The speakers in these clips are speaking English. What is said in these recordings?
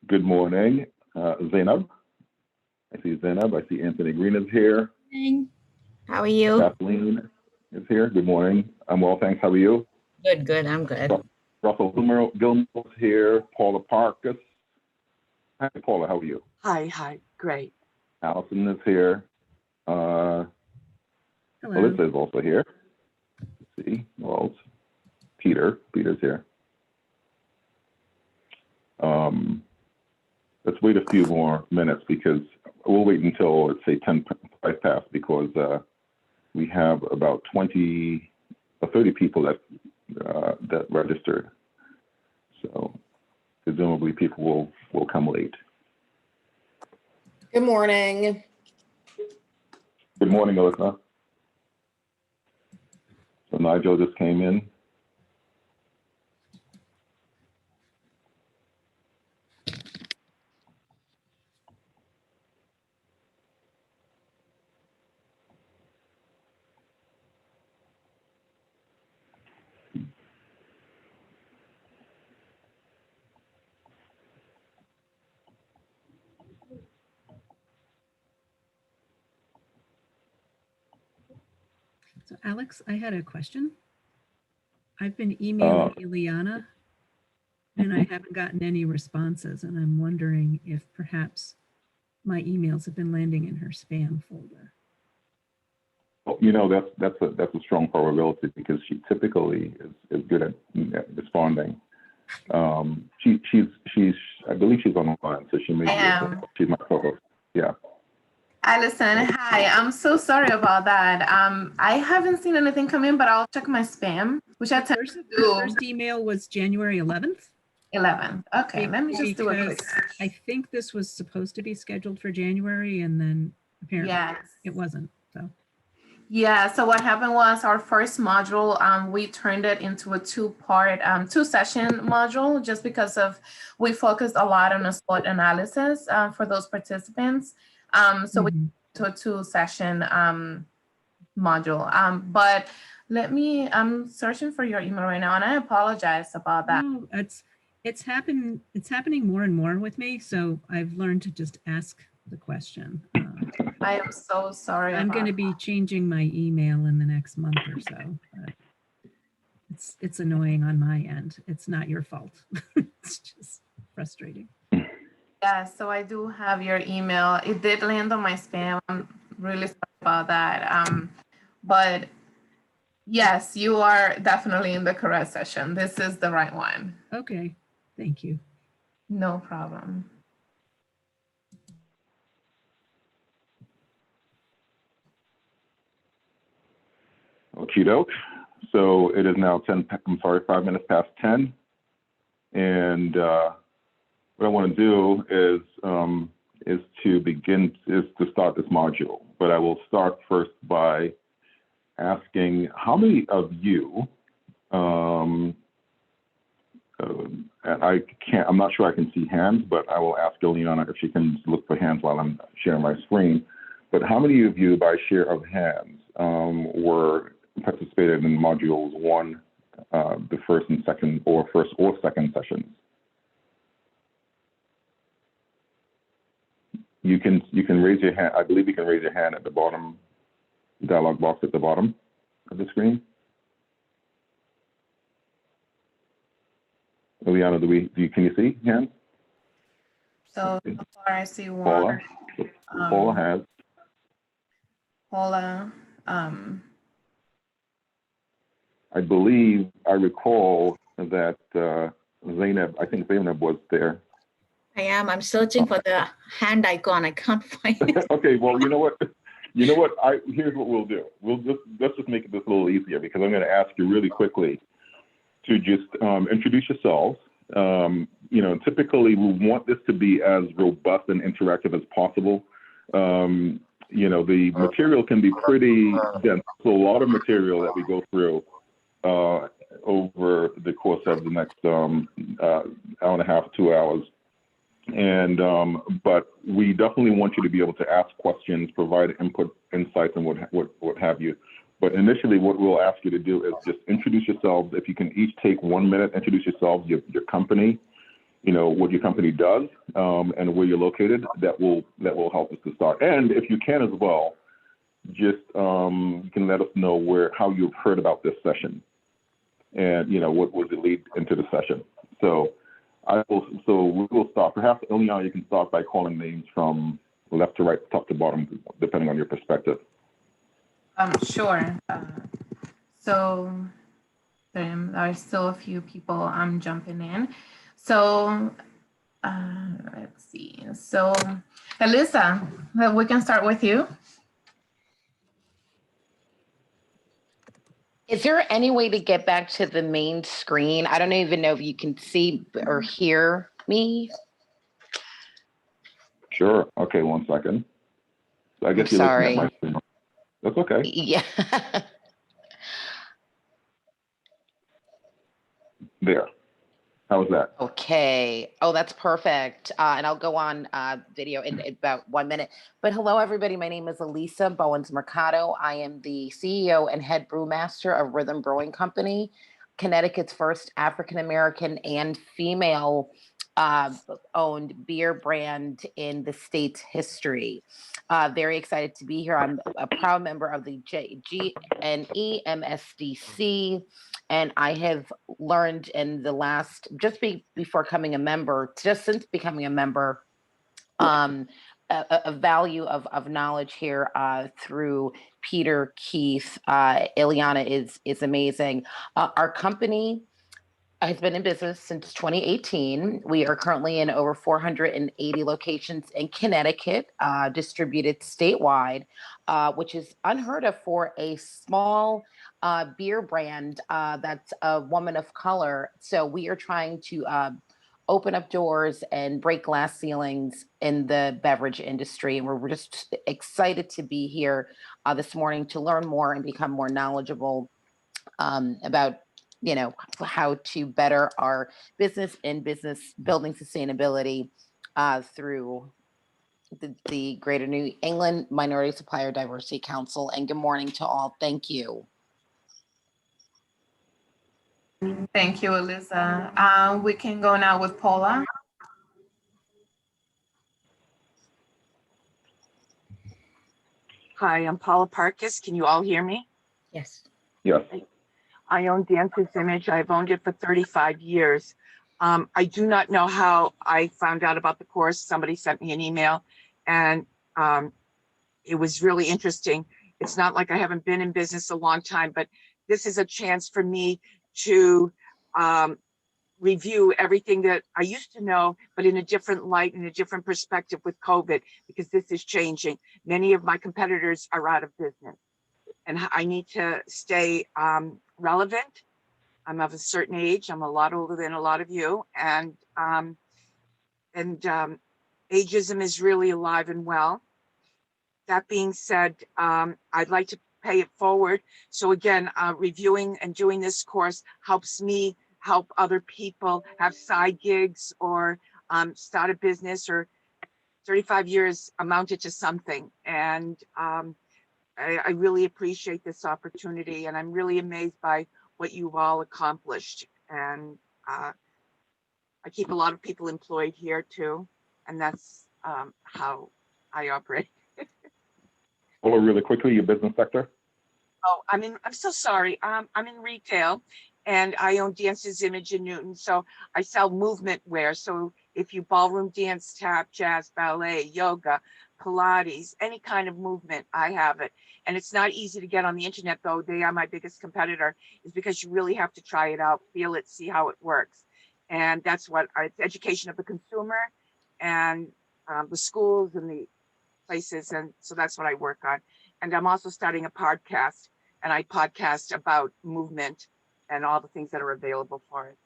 Good morning, Zainab. I see Zainab. I see Anthony Green is here. Morning. How are you? Kathleen is here. Good morning. I'm well, thanks. How are you? Good. I'm good. Russell Gilmore is here. Paula Parkus. Hi, Paula. How are you? Hi. Great. Allison is here. Hello. Melissa is also here. Let's see. Well, Peter's here. Let's wait a few more minutes because we'll wait until, let's say, 10 past because we have about 20 or 30 people that registered. So presumably people will come late. Good morning. Good morning, Alyssa. So Nigel just came in. So Alex, I had a question. I've been emailing Ileana and I haven't gotten any responses, and I'm wondering if perhaps my emails have been landing in her spam folder. Well, you know, that's a strong probability because she typically is good at responding. She's I believe she's on the line, so she may be. She's my co-host. Yeah. Allison, hi. I'm so sorry about that. I haven't seen anything come in, but I'll check my spam, which I tend to do. The first email was January 11th. 11. Okay, let me just do a quick. I think this was supposed to be scheduled for January, and then apparently it wasn't. So. Yeah, so what happened was our first module, we turned it into a two-part, two-session module just because we focused a lot on a SWOT analysis for those participants. So we to a two-session module. But I'm searching for your email right now, and I apologize about that. No, it's happening more and more with me, so I've learned to just ask the question. I am so sorry. I'm going to be changing my email in the next month or so. It's annoying on my end. It's not your fault. It's just frustrating. Yeah, so I do have your email. It did land on my spam. I'm really sorry about that. But yes, you are definitely in the correct session. This is the right one. Okay, thank you. No problem. Okie doke. So it is now 5 minutes past 10. And what I want to do is to start this module. But I will start first by asking how many of you, and I'm not sure I can see hands, but I will ask Ileana if she can look for hands while I'm sharing my screen. But how many of you, by share of hands, participated in modules 1, the first or second sessions? You can raise your hand. I believe you can raise your hand at the bottom, dialog box at the bottom of the screen. Ileana, can you see hands? So far I see one. Paula has. Paula. I believe I recall that Zainab was there. I am. I'm searching for the hand icon. I can't find it. Okay, well, you know what? Here's what we'll do. Let's just make this a little easier because I'm going to ask you really quickly to just introduce yourselves. Typically we want this to be as robust and interactive as possible. The material can be pretty dense, so a lot of material that we go through over the course of the next hour and a half, 2 hours. But we definitely want you to be able to ask questions, provide input, insights, and what have you. But initially, what we'll ask you to do is just introduce yourselves. If you can each take 1 minute, introduce yourselves, your company, what your company does and where you're located. That will help us to start. And if you can as well, just you can let us know how you've heard about this session, and what was the lead into the session. So we will start. Perhaps Ileana, you can start by calling names from left to right, top to bottom, depending on your perspective. Sure. So there are still a few people jumping in. So let's see. So Elisa, we can start with you. Is there any way to get back to the main screen? I don't even know if you can see or hear me. Sure. Okay, 1 second. I guess you're sorry. looking at my screen. That's okay. Yeah. There. How was that? Okay. Oh, that's perfect. And I'll go on video in about 1 minute. But hello, everybody. My name is Elisa Bowens Mercado. I am the CEO and head brewmaster of Rhythm Brewing Company, Connecticut's first African-American and female owned beer brand in the state's history. Very excited to be here. I'm a proud member of the GNE MSDC. And I have learned in the last, before becoming a member, just since becoming a member, a value of knowledge here through Peter, Keith, Ileana is amazing. Our company has been in business since 2018. We are currently in over 480 locations in Connecticut, distributed statewide, which is unheard of for a small beer brand that's a woman of color. So we are trying to open up doors and break glass ceilings in the beverage industry. And we're just excited to be here this morning to learn more and become more knowledgeable about how to better our business and business building sustainability through the Greater New England Minority Supplier Diversity Council. And good morning to all. Thank you. Thank you, Elisa. We can go now with Paula. Hi, I'm Paula Parkis. Can you all hear me? Yes. Yes. I own Dance's Image. I've owned it for 35 years. I do not know how I found out about the course. Somebody sent me an email and it was really interesting. It's not like I haven't been in business a long time, but this is a chance for me to review everything that I used to know, but in a different light, in a different perspective with COVID, because this is changing. Many of my competitors are out of business and I need to stay relevant. I'm of a certain age. I'm a lot older than a lot of you. And ageism is really alive and well. That being said, I'd like to pay it forward. So again, reviewing and doing this course helps me help other people have side gigs or start a business, or 35 years amounted to something. And I really appreciate this opportunity, and I'm really amazed by what you've all accomplished. And I keep a lot of people employed here too, and that's how I operate. Paula, really quickly, your business sector? Oh, I'm so sorry. I'm in retail and I own Dance's Image in Newton. So I sell movement wear. So if you ballroom dance, tap, jazz, ballet, yoga, Pilates, any kind of movement, I have it. And it's not easy to get on the internet, though. They are my biggest competitor, is because you really have to try it out, feel it, see how it works. And that's what it's education of the consumer and the schools and the places. And so that's what I work on. And I'm also starting a podcast, and I podcast about movement and all the things that are available for it.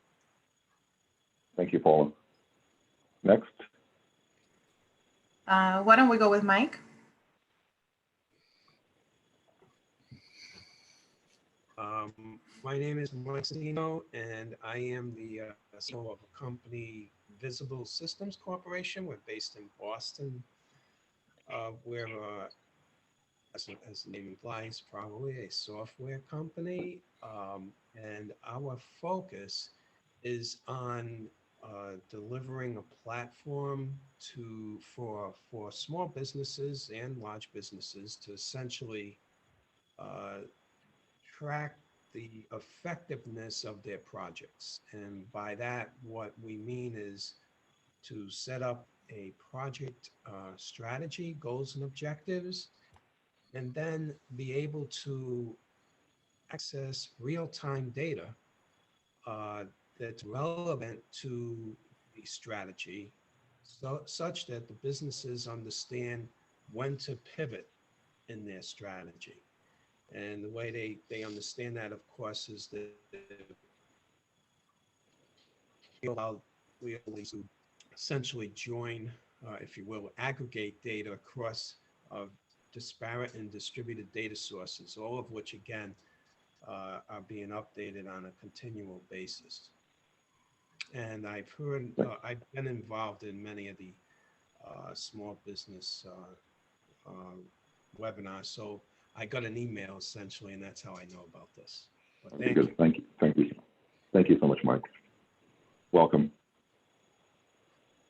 Thank you, Paula. Next. Why don't we go with Mike? My name is Mike Zeno, and I am the CEO of a company, Visible Systems Corporation. We're based in Boston. We're, as the name implies, probably a software company. And our focus is on delivering a platform for small businesses and large businesses to essentially track the effectiveness of their projects. And by that, what we mean is to set up a project strategy, goals and objectives, and then be able to access real-time data that's relevant to the strategy, such that the businesses understand when to pivot in their strategy. And the way they understand that, of course, is that we allow to essentially join, if you will, aggregate data across disparate and distributed data sources, all of which, again, are being updated on a continual basis. And I've been involved in many of the small business webinars. So I got an email essentially, and that's how I know about this. But thank you. Thank you so much, Mike. Welcome.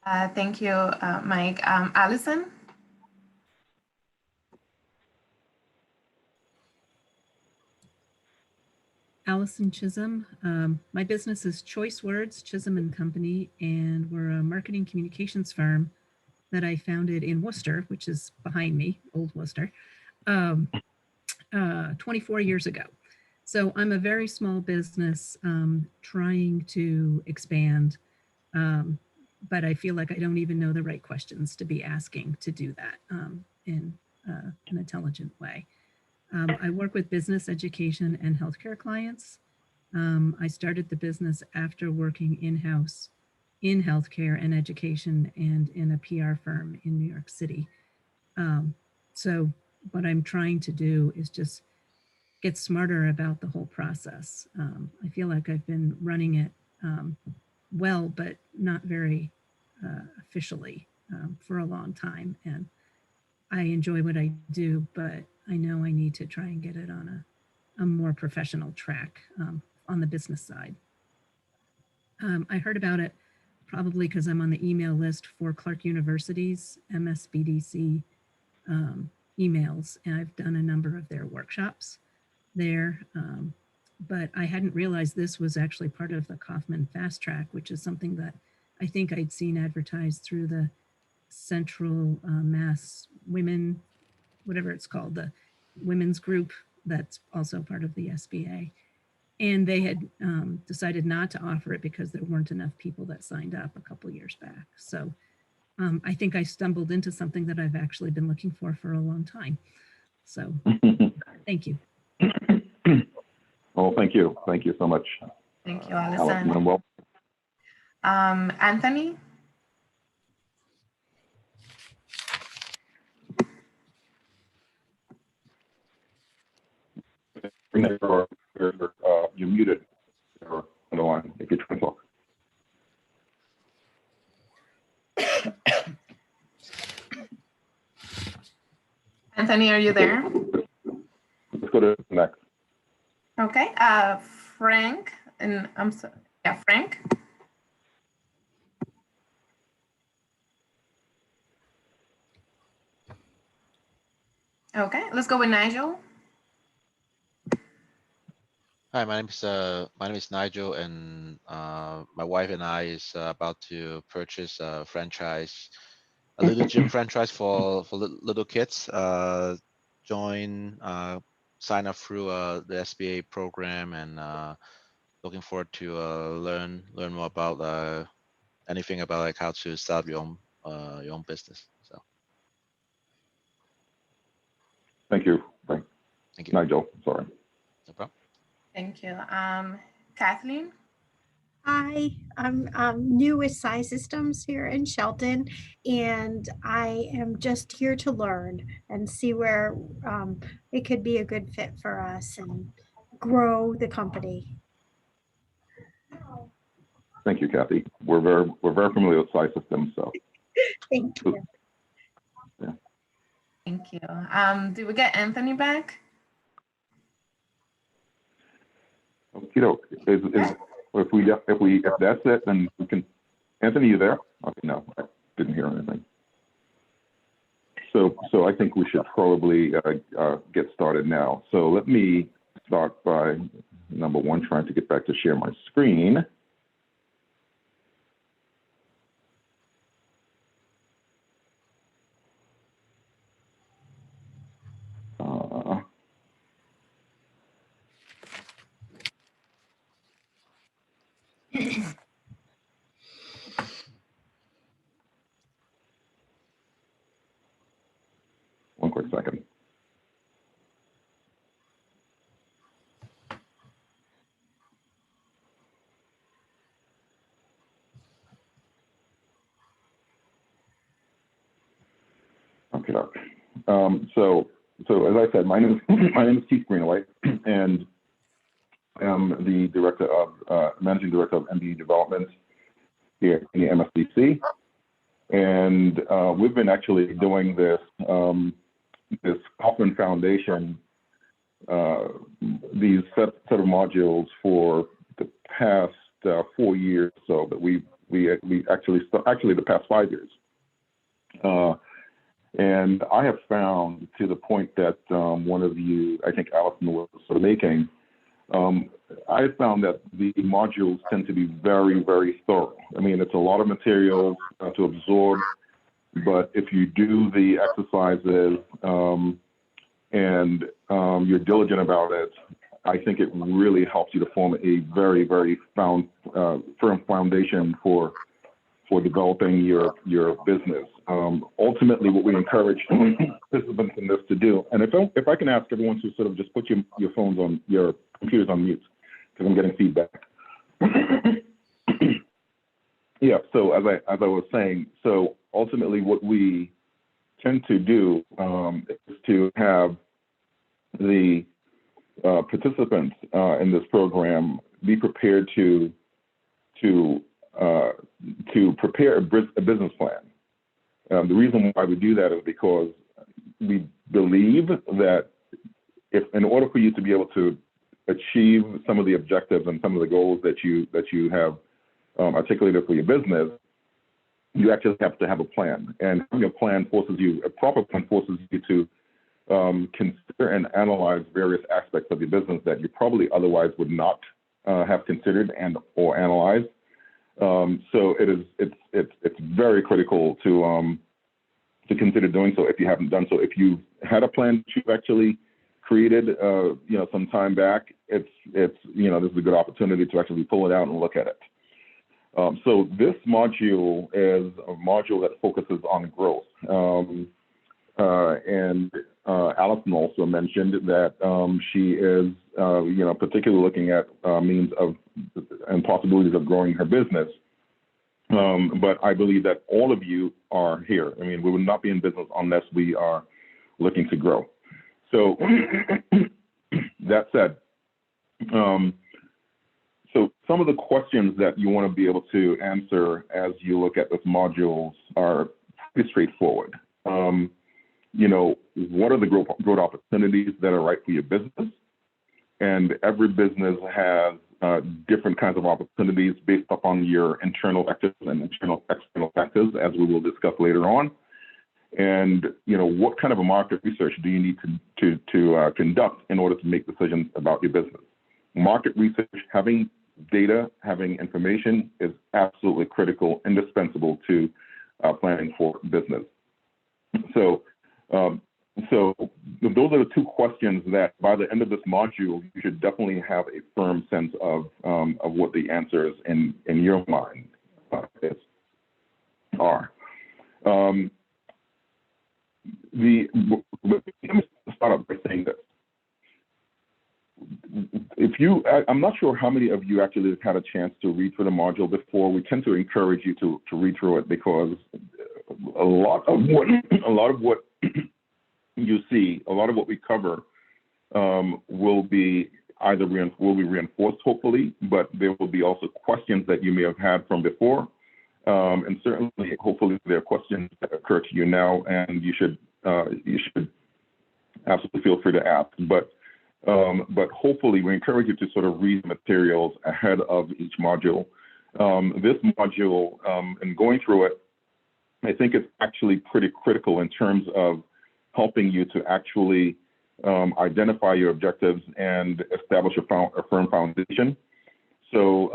Thank you, Mike. Allison? Allison Chisholm. My business is Choice Words, Chisholm and Company, and we're a marketing communications firm that I founded in Worcester, which is behind me, Old Worcester, 24 years ago. So I'm a very small business trying to expand, but I feel like I don't even know the right questions to be asking to do that in an intelligent way. I work with business, education, and healthcare clients. I started the business after working in-house in healthcare and education and in a PR firm in New York City. So what I'm trying to do is just get smarter about the whole process. I feel like I've been running it well, but not very officially for a long time. And I enjoy what I do, but I know I need to try and get it on a more professional track on the business side. I heard about it probably because I'm on the email list for Clark University's MSBDC emails, and I've done a number of their workshops there. But I hadn't realized this was actually part of the Kauffman Fast Track, which is something that I think I'd seen advertised through the Central Mass Women, whatever it's called, the women's group that's also part of the SBA. And they had decided not to offer it because there weren't enough people that signed up a couple years back. So I think I stumbled into something that I've actually been looking for a long time. So thank you. Oh, thank you. Thank you so much. Thank you, Allison. Anthony? You're muted on the line if you're trying to talk. Anthony, are you there? Let's go to the next. Okay, Frank, and I'm sorry, yeah, Frank. Okay, let's go with Nigel. Hi, my name is Nigel, and my wife and I is about to purchase a franchise, a little gym franchise for little kids. Sign up through the SBA program, and looking forward to learn more about anything about like how to start your own business. So Thank you, Frank. thank you. Nigel, sorry. No problem. Thank you. Kathleen? Hi, I'm new with Size Systems here in Shelton, and I am just here to learn and see where it could be a good fit for us and grow the company. Thank you, Kathy. We're very familiar with Size Systems, so. Thank you. Yeah. Thank you. Did we get Anthony back? If that's it, then we can Anthony, you there? Okay, no, I didn't hear anything. So I think we should probably get started now. So let me start by number one, trying to get back to share my screen. One quick second. Okay. So as I said, my name is Keith Greenaway, and I'm the director of managing director of MBE development here in the MSDC, and we've been actually doing this this Kauffman Foundation these set of modules for the past 4 years, so that we actually the past 5 years. And I have found, to the point that one of you, I think Allison was making, I found that the modules tend to be very, very thorough. I mean, it's a lot of material to absorb, but if you do the exercises and you're diligent about it, I think it really helps you to form a very, very firm foundation for developing your business. Ultimately, what we encourage participants in this to do, and if I can ask everyone to sort of just put your phones on, your computers on mute, because I'm getting feedback. Yeah, so as I was saying, so ultimately what we tend to do is to have the participants in this program be prepared to prepare a business plan. The reason why we do that is because we believe that if, in order for you to be able to achieve some of the objectives and some of the goals that you have articulated for your business, you actually have to have a plan. And having a plan a proper plan forces you to consider and analyze various aspects of your business that you probably otherwise would not have considered or analyzed. So it's very critical to consider doing so if you haven't done so. If you had a plan that you've actually created, some time back, this is a good opportunity to actually pull it out and look at it. So this module is a module that focuses on growth. And Allison also mentioned that she is, particularly looking at means of and possibilities of growing her business. But I believe that all of you are here. I mean, we would not be in business unless we are looking to grow. So that said, so some of the questions that you want to be able to answer as you look at this modules are pretty straightforward. What are the growth opportunities that are right for your business? And every business has different kinds of opportunities based upon your internal factors and external factors, as we will discuss later on. And what kind of a market research do you need to conduct in order to make decisions about your business? Market research, having data, having information is absolutely critical, indispensable to planning for business. So those are the two questions that by the end of this module, you should definitely have a firm sense of what the answers in your mind are. Let me start off by saying that I'm not sure how many of you actually have had a chance to read through the module before. We tend to encourage you to read through it because a lot of what you see, a lot of what we cover will be reinforced, hopefully, but there will be also questions that you may have had from before. And certainly, hopefully, there are questions that occur to you now, and you should absolutely feel free to ask. But hopefully, we encourage you to sort of read materials ahead of each module This module, and going through it, I think it's actually pretty critical in terms of helping you to actually identify your objectives and establish a firm foundation. So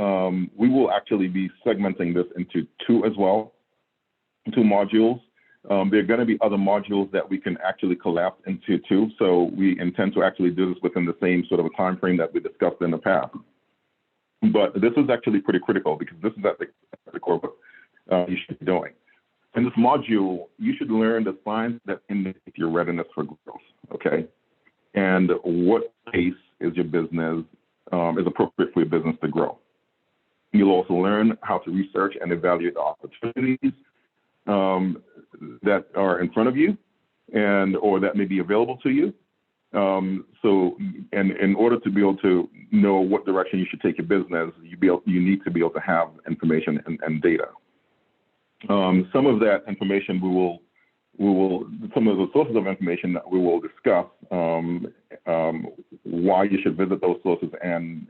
we will actually be segmenting this into two modules. There are going to be other modules that we can actually collapse into two. So we intend to actually do this within the same sort of a time frame that we discussed in the past. But this is actually pretty critical because this is at the core of what you should be doing. In this module, you should learn the signs that indicate your readiness for growth, okay? And what pace is your business, is appropriate for your business to grow. You'll also learn how to research and evaluate the opportunities that are in front of you or that may be available to you. And in order to be able to know what direction you should take your business, you need to be able to have information and data. Some of that information some of the sources of information that we will discuss, why you should visit those sources and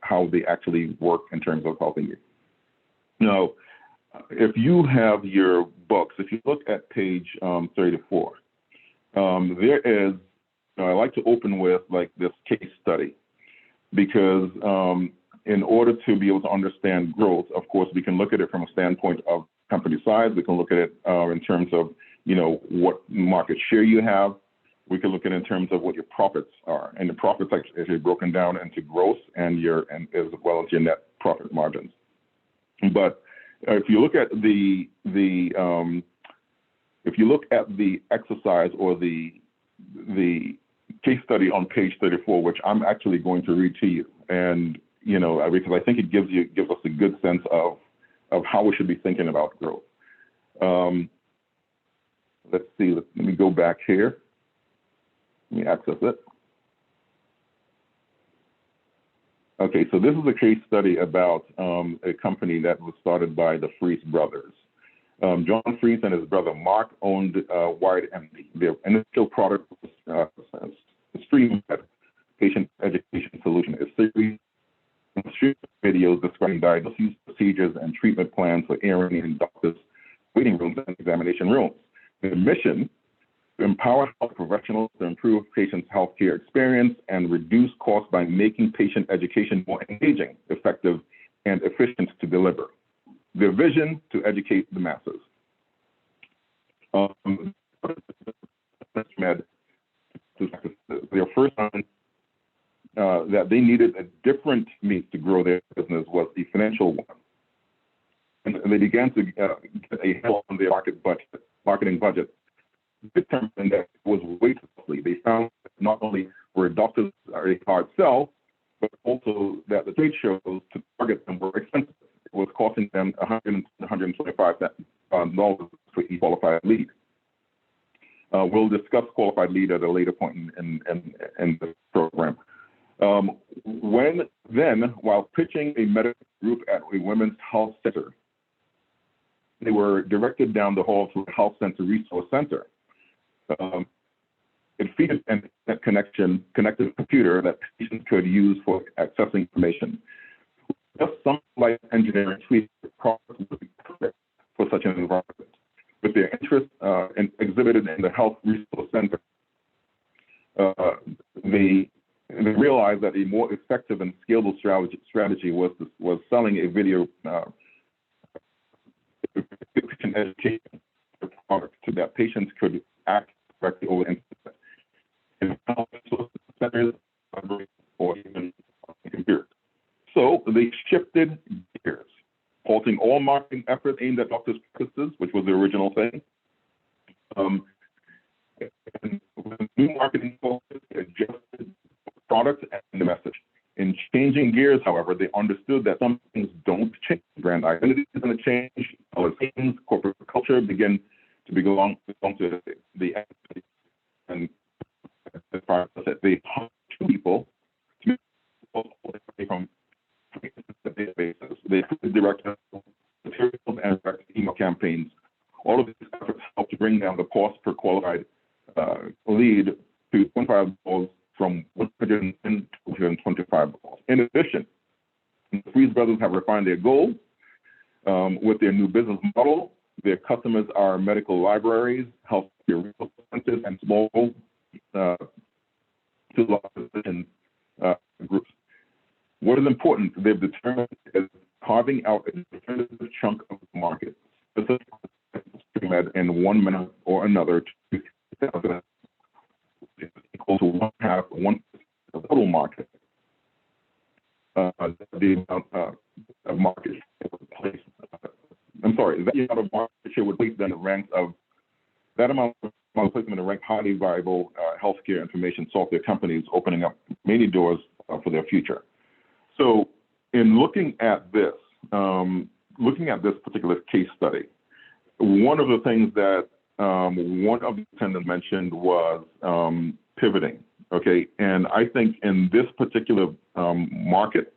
how they actually work in terms of helping you. Now, if you have your books, if you look at page 34, there is, I like to open with like this case study because in order to be able to understand growth, of course, we can look at it from a standpoint of company size. We can look at it in terms of, what market share you have. We can look at it in terms of what your profits are. And the profits are actually broken down into gross and as well as your net profit margins. But if you look at the exercise or the case study on page 34, which I'm actually going to read to you, and because I think it gives us a good sense of how we should be thinking about growth. Let's see. Let me go back here. Let me access it. Okay, so this is a case study about a company that was started by the Freese brothers. John Freese and his brother Mark owned WideMD. Their initial product was StreamMed patient education solution. A series of videos describing diagnosis, procedures, and treatment plans for airing in doctors' waiting rooms and examination rooms. The mission: to empower health professionals to improve patients' healthcare experience and reduce costs by making patient education more engaging, effective, and efficient to deliver. Their vision: to educate the masses. Their first time that they needed a different means to grow their business was the financial one. And they began to get a handle on their marketing budget, determined that it was way too costly. They found that not only were doctors a hard sell, but also that the trade shows to target them were expensive. It was costing them $125 for each qualified lead. We'll discuss qualified lead at a later point in the program. While pitching a medical group at a women's health center, they were directed down the hall to a health center resource center. It featured an internet connected computer that patients could use for accessing information. Just some light engineering tweaks would be perfect for such an environment. With their interest exhibited in the health resource center, they realized that a more effective and scalable strategy was selling a video education product so that patients could access directly over the internet centers or even computers. So they shifted gears, halting all marketing efforts aimed at doctors' practices, which was the original thing. And with the new marketing focus, they adjusted the product and the message. In changing gears, however, they understood that some things don't change. Brand identity is going to change. Our teams, corporate culture begin to belong to the entity. And the process that they hire two people to from databases. They direct materials and direct email campaigns. All of these efforts help to bring down the cost per qualified lead to $25 from $110 to $125. In addition, the Freeze brothers have refined their goals with their new business model. Their customers are medical libraries, healthcare centers, and small to large physician groups. What is important, they've determined is carving out a definitive chunk of the market, specifically in 1 minute or another, to equal to 1/2 of the total market. The amount of market share would place. I'm sorry, that amount of market share would place them in the ranks of that amount of placement in the rank highly viable healthcare information software companies, opening up many doors for their future. So, in looking at this particular case study, one of the things that one of the attendants mentioned was pivoting. Okay, and I think in this particular market,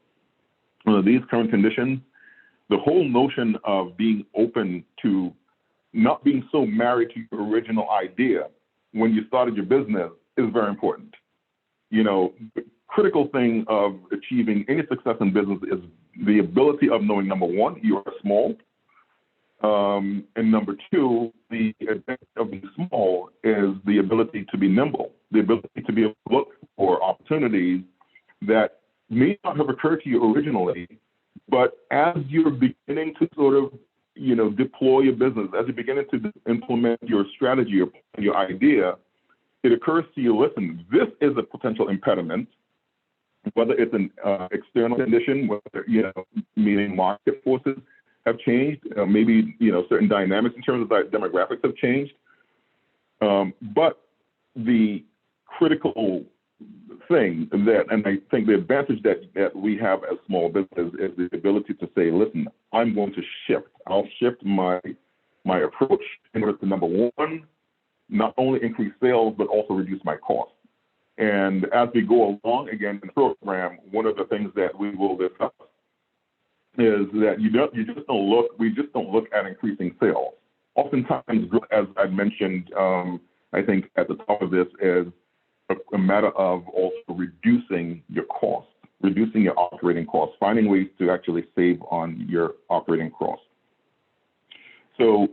these current conditions, the whole notion of being open to not being so married to your original idea when you started your business is very important. You know, the critical thing of achieving any success in business is the ability of knowing, number one, you are small, and number two, the advantage of being small is the ability to be nimble, the ability to be able to look for opportunities that may not have occurred to you originally, but as you're beginning to sort of, you know, deploy your business, as you're beginning to implement your strategy or your idea, it occurs to you, listen, this is a potential impediment, whether it's an external condition, whether, you know, meaning market forces have changed, maybe, you know, certain dynamics in terms of demographics have changed. But the critical thing that, and I think the advantage that we have as small businesses is the ability to say, listen, I'm going to shift. I'll shift my approach in order to, number one, not only increase sales, but also reduce my costs. And as we go along, again, in the program, one of the things that we will discuss is that we just don't look at increasing sales. Oftentimes, as I mentioned, I think at the top of this is a matter of also reducing your costs, reducing your operating costs, finding ways to actually save on your operating costs. So,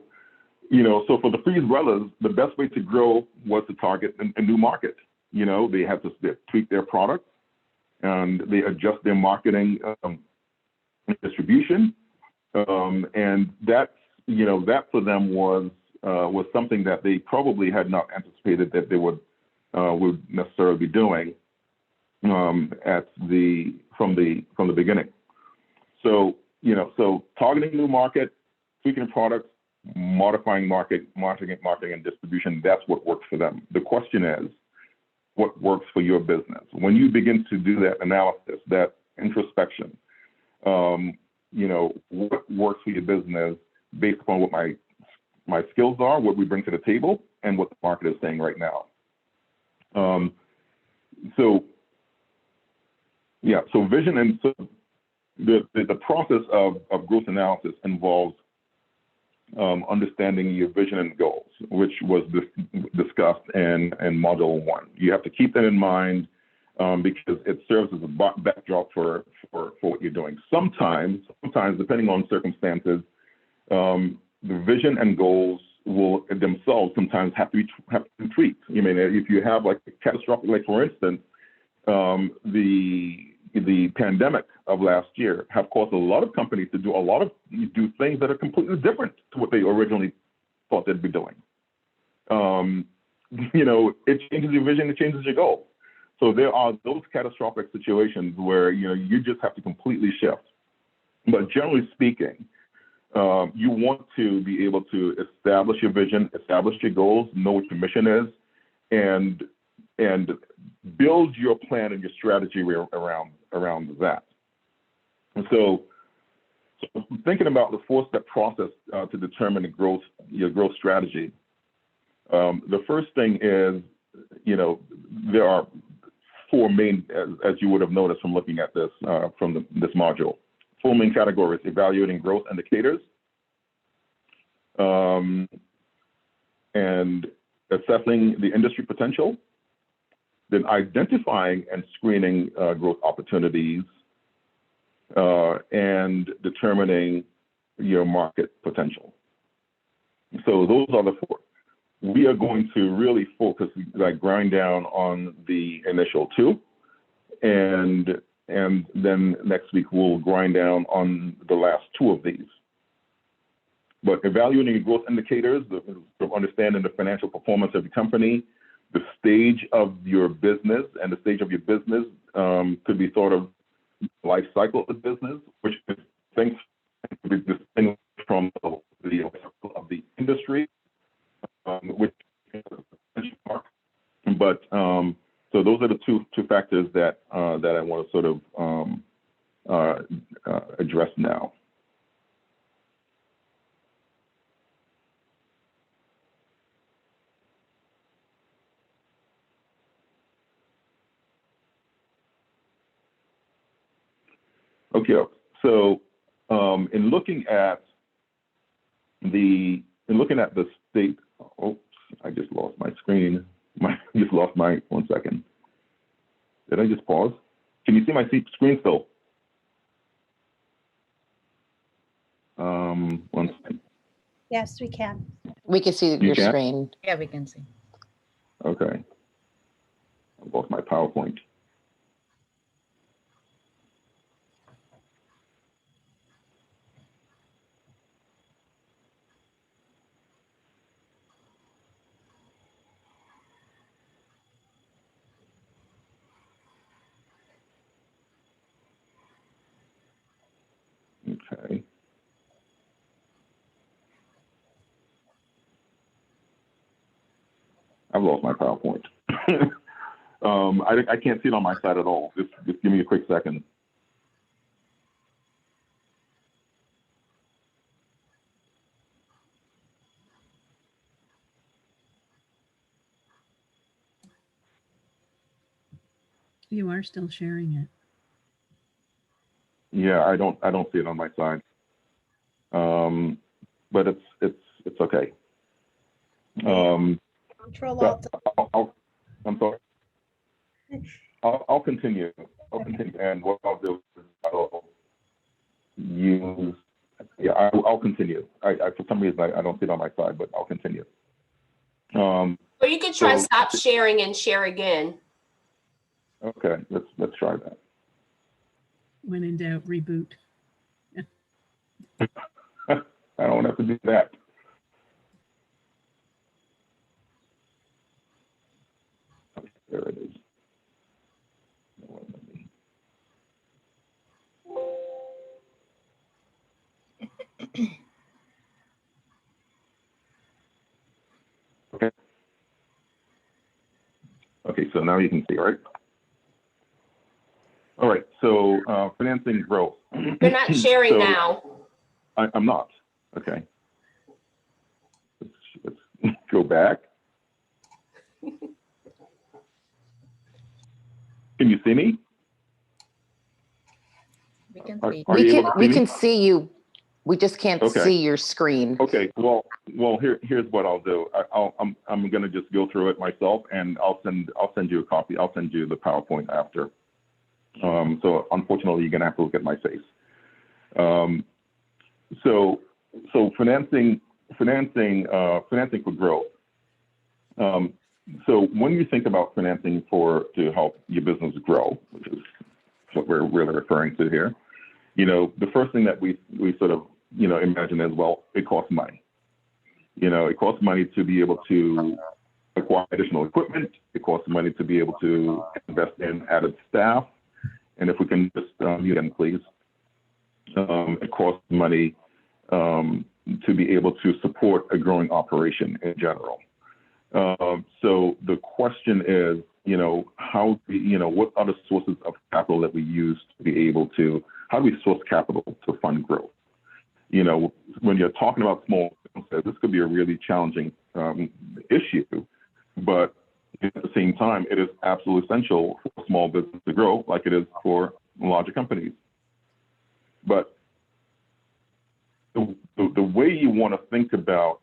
you know, so for the Freeze brothers, the best way to grow was to target a new market. You know, they had to tweak their product and they adjust their marketing distribution, and that's, you know, that for them was something that they probably had not anticipated that they would necessarily be doing from the beginning. So, you know, so targeting new market, tweaking products, modifying marketing and distribution, that's what works for them. The question is, what works for your business? When you begin to do that analysis, that introspection, you know, what works for your business based upon what my skills are, what we bring to the table, and what the market is saying right now. So vision, and so the process of growth analysis involves understanding your vision and goals, which was discussed in module 1. You have to keep that in mind because it serves as a backdrop for what you're doing. Sometimes, depending on circumstances, the vision and goals will themselves sometimes have to be tweaked. I mean, if you have like a catastrophic, like for instance, the pandemic of last year have caused a lot of companies to do things that are completely different to what they originally thought they'd be doing. You know, it changes your vision, it changes your goals. So there are those catastrophic situations where, you know, you just have to completely shift. But generally speaking, you want to be able to establish your vision, establish your goals, know what your mission is, and build your plan and your strategy around that. And so thinking about the 4-step process to determine your growth strategy, the first thing is, you know, there are 4 main, as you would have noticed from looking at this from this module. 4 main categories: evaluating growth indicators, and assessing the industry potential, then identifying and screening growth opportunities, and determining your market potential. So those are the four. We are going to really focus, like grind down on the initial two, and then next week we'll grind down on the last two of these. But evaluating growth indicators, understanding the financial performance of the company, the stage of your business, and the stage of your business could be thought of life cycle of the business, which is things to be distinguished from the industry, which is a benchmark. But so those are the two factors that I want to sort of address now. Okay, so in looking at the state, oops, I just lost my screen. One second. Did I just pause? Can you see my screen still? One second. Yes, we can. We can see your screen. Yeah, we can see. Okay. I lost my PowerPoint. Okay. I've lost my PowerPoint. I can't see it on my side at all. Just give me a quick second. You are still sharing it. Yeah, I don't see it on my side. But it's okay. Control Alt. I'm sorry. I'll continue. And what I'll do is I'll use. Yeah, I'll continue. I for some reason I don't see it on my side, but I'll continue. Or you could try stop sharing and share again. Okay, let's try that. When in doubt, reboot. I don't have to do that. There it is. Okay. Okay, so now you can see, right? All right, so financing growth. You're not sharing So, now. I'm not. Okay. Let's go back. Can you see me? We can Are- see. are you able to We me? can see you. We just can't Okay. see your screen. Okay. Well, here's what I'll do. I'm going to just go through it myself, and I'll send you a copy. I'll send you the PowerPoint after. So unfortunately, you're going to have to look at my face. So financing for growth. So when you think about financing to help your business grow, which is what we're really referring to here, the first thing that we sort of imagine is, well, it costs money. It costs money to be able to acquire additional equipment. It costs money to be able to invest in added staff. And if we can just mute in, please. It costs money to be able to support a growing operation in general. So the question is, what are the sources of capital that we use to be able to, how do we source capital to fund growth? When you're talking about small businesses, this could be a really challenging issue, but at the same time, it is absolutely essential for small business to grow like it is for larger companies. But the way you want to think about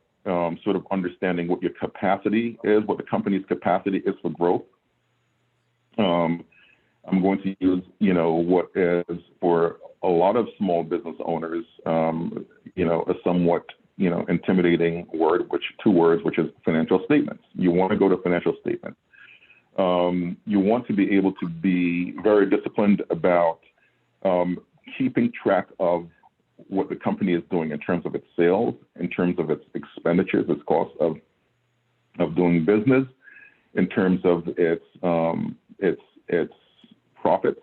sort of understanding what your capacity is, what the company's capacity is for growth, I'm going to use, what is for a lot of small business owners, a somewhat, intimidating word, two words, which is financial statements. You want to go to financial statements. You want to be able to be very disciplined about keeping track of what the company is doing in terms of its sales, in terms of its expenditures, its cost of doing business, in terms of its profits,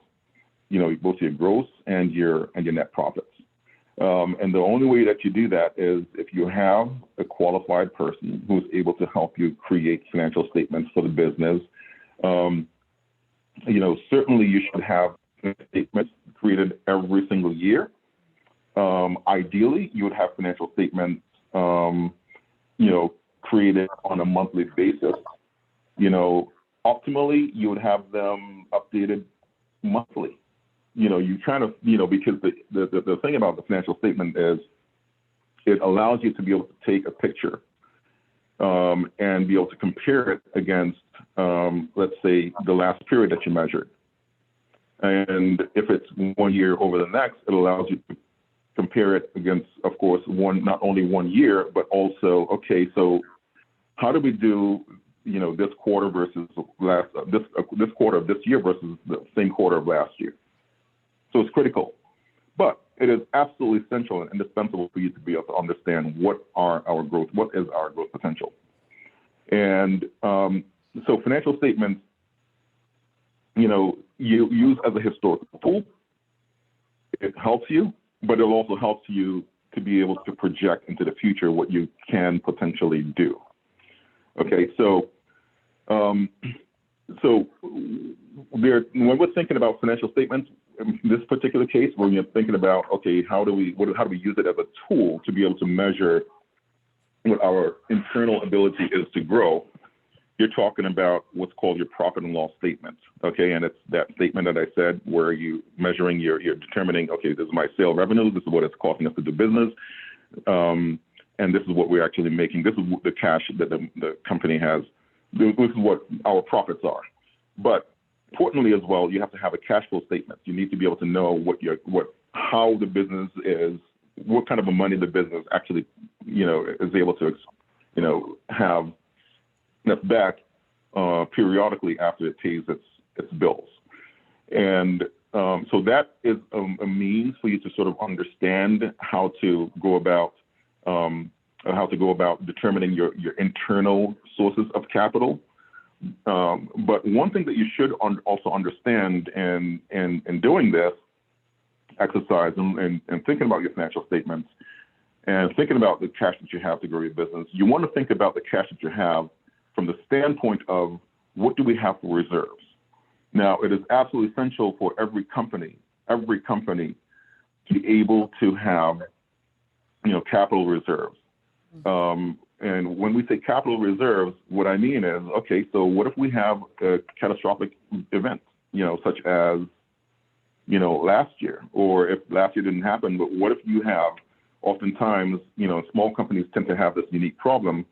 both your gross and your net profits. And the only way that you do that is if you have a qualified person who's able to help you create financial statements for the business. Certainly you should have statements created every single year. Ideally, you would have financial statements, created on a monthly basis. Optimally, you would have them updated monthly. You kind of, because the thing about the financial statement is it allows you to be able to take a picture and be able to compare it against, let's say, the last period that you measured. And if it's 1 year over the next, it allows you to compare it against, of course, not only 1 year, but also, okay, so how do we do, this quarter versus this quarter of this year versus the same quarter of last year? So it's critical, but it is absolutely essential and indispensable for you to be able to understand what is our growth potential. And so financial statements, you use as a historical tool. It helps you, but it also helps you to be able to project into the future what you can potentially do. Okay, so when we're thinking about financial statements, in this particular case, when you're thinking about, okay, how do we use it as a tool to be able to measure what our internal ability is to grow, you're talking about what's called your profit and loss statement. Okay, and it's that statement that I said where you're determining, okay, this is my sale revenue, this is what it's costing us to do business, and this is what we're actually making. This is the cash that the company has. This is what our profits are. But importantly as well, you have to have a cash flow statement. You need to be able to know how the business is, what kind of a money the business actually, is able to, have back periodically after it pays its bills. And so that is a means for you to sort of understand how to go about determining your internal sources of capital. But one thing that you should also understand in doing this exercise and thinking about your financial statements and thinking about the cash that you have to grow your business, you want to think about the cash that you have from the standpoint of what do we have for reserves. Now, it is absolutely essential for every company to be able to have, capital reserves. And when we say capital reserves, what I mean is, okay, so what if we have a catastrophic event, such as, last year, or if last year didn't happen, but what if you have, oftentimes, small companies tend to have this unique problem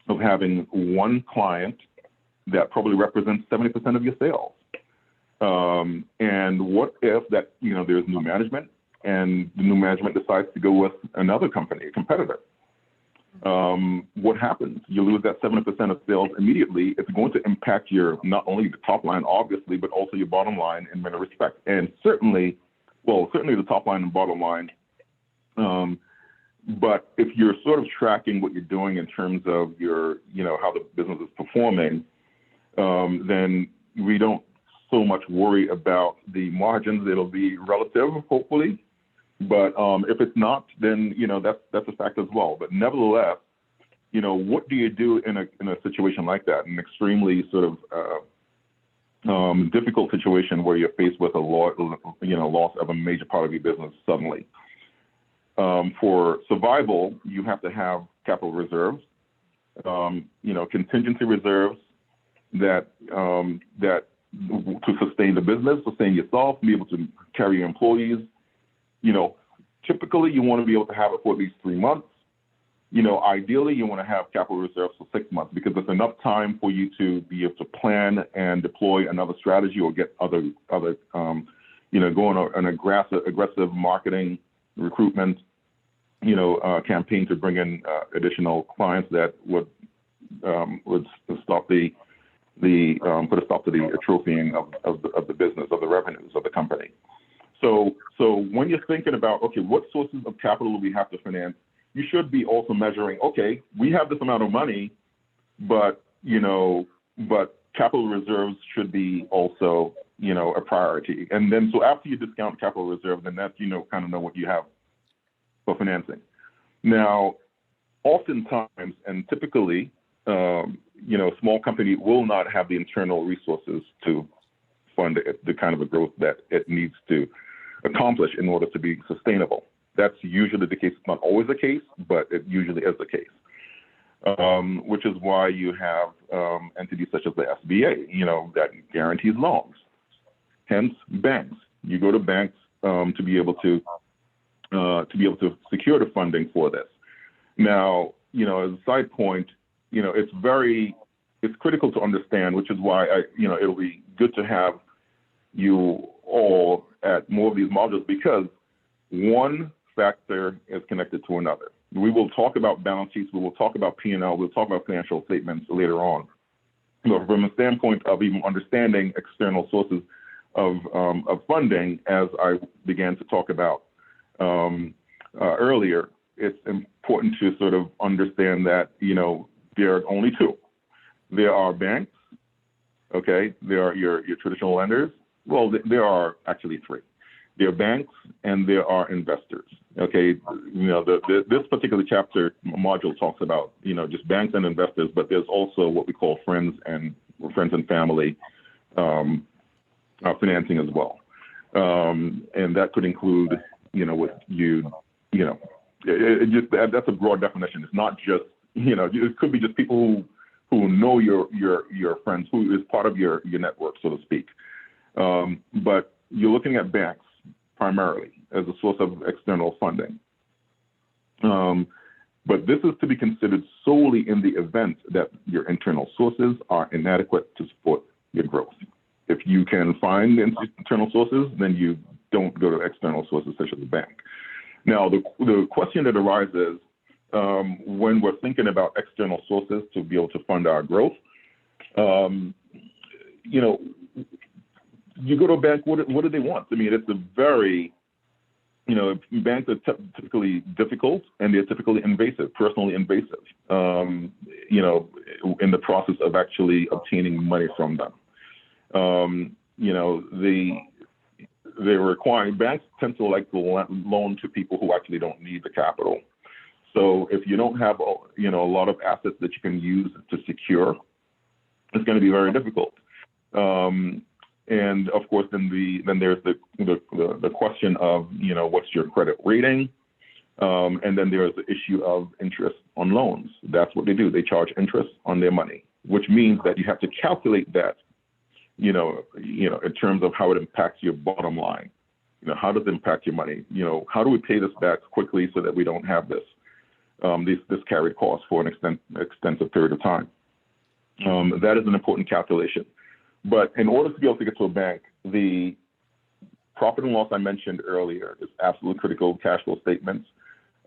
of having one client that probably represents 70% of your sales. And what if that, there's new management and the new management decides to go with another company, a competitor? What happens? You lose that 70% of sales immediately. It's going to impact not only the top line, obviously, but also your bottom line in many respects. And certainly the top line and bottom line. But if you're sort of tracking what you're doing in terms of your, how the business is performing, then we don't so much worry about the margins. It'll be relative, hopefully. But if it's not, then that's a fact as well. But nevertheless, what do you do in a situation like that, an extremely sort of difficult situation where you're faced with a loss of a major part of your business suddenly? For survival, you have to have capital reserves, contingency reserves that to sustain the business, sustain yourself, be able to carry your employees. Typically you want to be able to have it for at least 3 months. Ideally you want to have capital reserves for 6 months because there's enough time for you to be able to plan and deploy another strategy or get other go on an aggressive marketing recruitment, campaign to bring in additional clients that would stop put a stop to the atrophying of the business, of the revenues of the company. So when you're thinking about, okay, what sources of capital do we have to finance, you should be also measuring, okay, we have this amount of money, but capital reserves should be also, a priority. And then, so after you discount capital reserve, then that's, kind of know what you have for financing. Now, oftentimes and typically, small company will not have the internal resources to fund the kind of a growth that it needs to accomplish in order to be sustainable. That's usually the case. It's not always the case, but it usually is the case. Which is why you have entities such as the SBA, that guarantees loans. Hence, banks. You go to banks to be able to secure the funding for this. Now, as a side point, it's critical to understand, which is why it'll be good to have you all at more of these modules, because one factor is connected to another. We will talk about balance sheets, we will talk about P&L, we'll talk about financial statements later on. But from a standpoint of even understanding external sources of funding, as I began to talk about earlier, it's important to sort of understand that, there are only two. There are banks, okay? There are your traditional lenders. Well, there are actually three. There are banks and there are investors, okay? This particular chapter module talks about, just banks and investors, but there's also what we call friends and family financing as well. And that could include, that's a broad definition. It's not just, it could be just people who know your friends, who is part of your network, so to speak. But you're looking at banks primarily as a source of external funding. But this is to be considered solely in the event that your internal sources are inadequate to support your growth. If you can find internal sources, then you don't go to external sources such as a bank. Now, the question that arises when we're thinking about external sources to be able to fund our growth, you go to a bank, what do they want? I mean, it's a very, banks are typically difficult and they're typically invasive, personally invasive, in the process of actually obtaining money from them. They're requiring, banks tend to like to loan to people who actually don't need the capital. So if you don't have, a lot of assets that you can use to secure, it's going to be very difficult. And of course, then there's the question of, what's your credit rating? And then there's the issue of interest on loans. That's what they do. They charge interest on their money, which means that you have to calculate that, in terms of how it impacts your bottom line. How does it impact your money? How do we pay this back quickly so that we don't have this carried cost for an extensive period of time? That is an important calculation. But in order to be able to get to a bank, the profit and loss I mentioned earlier is absolutely critical, cash flow statements.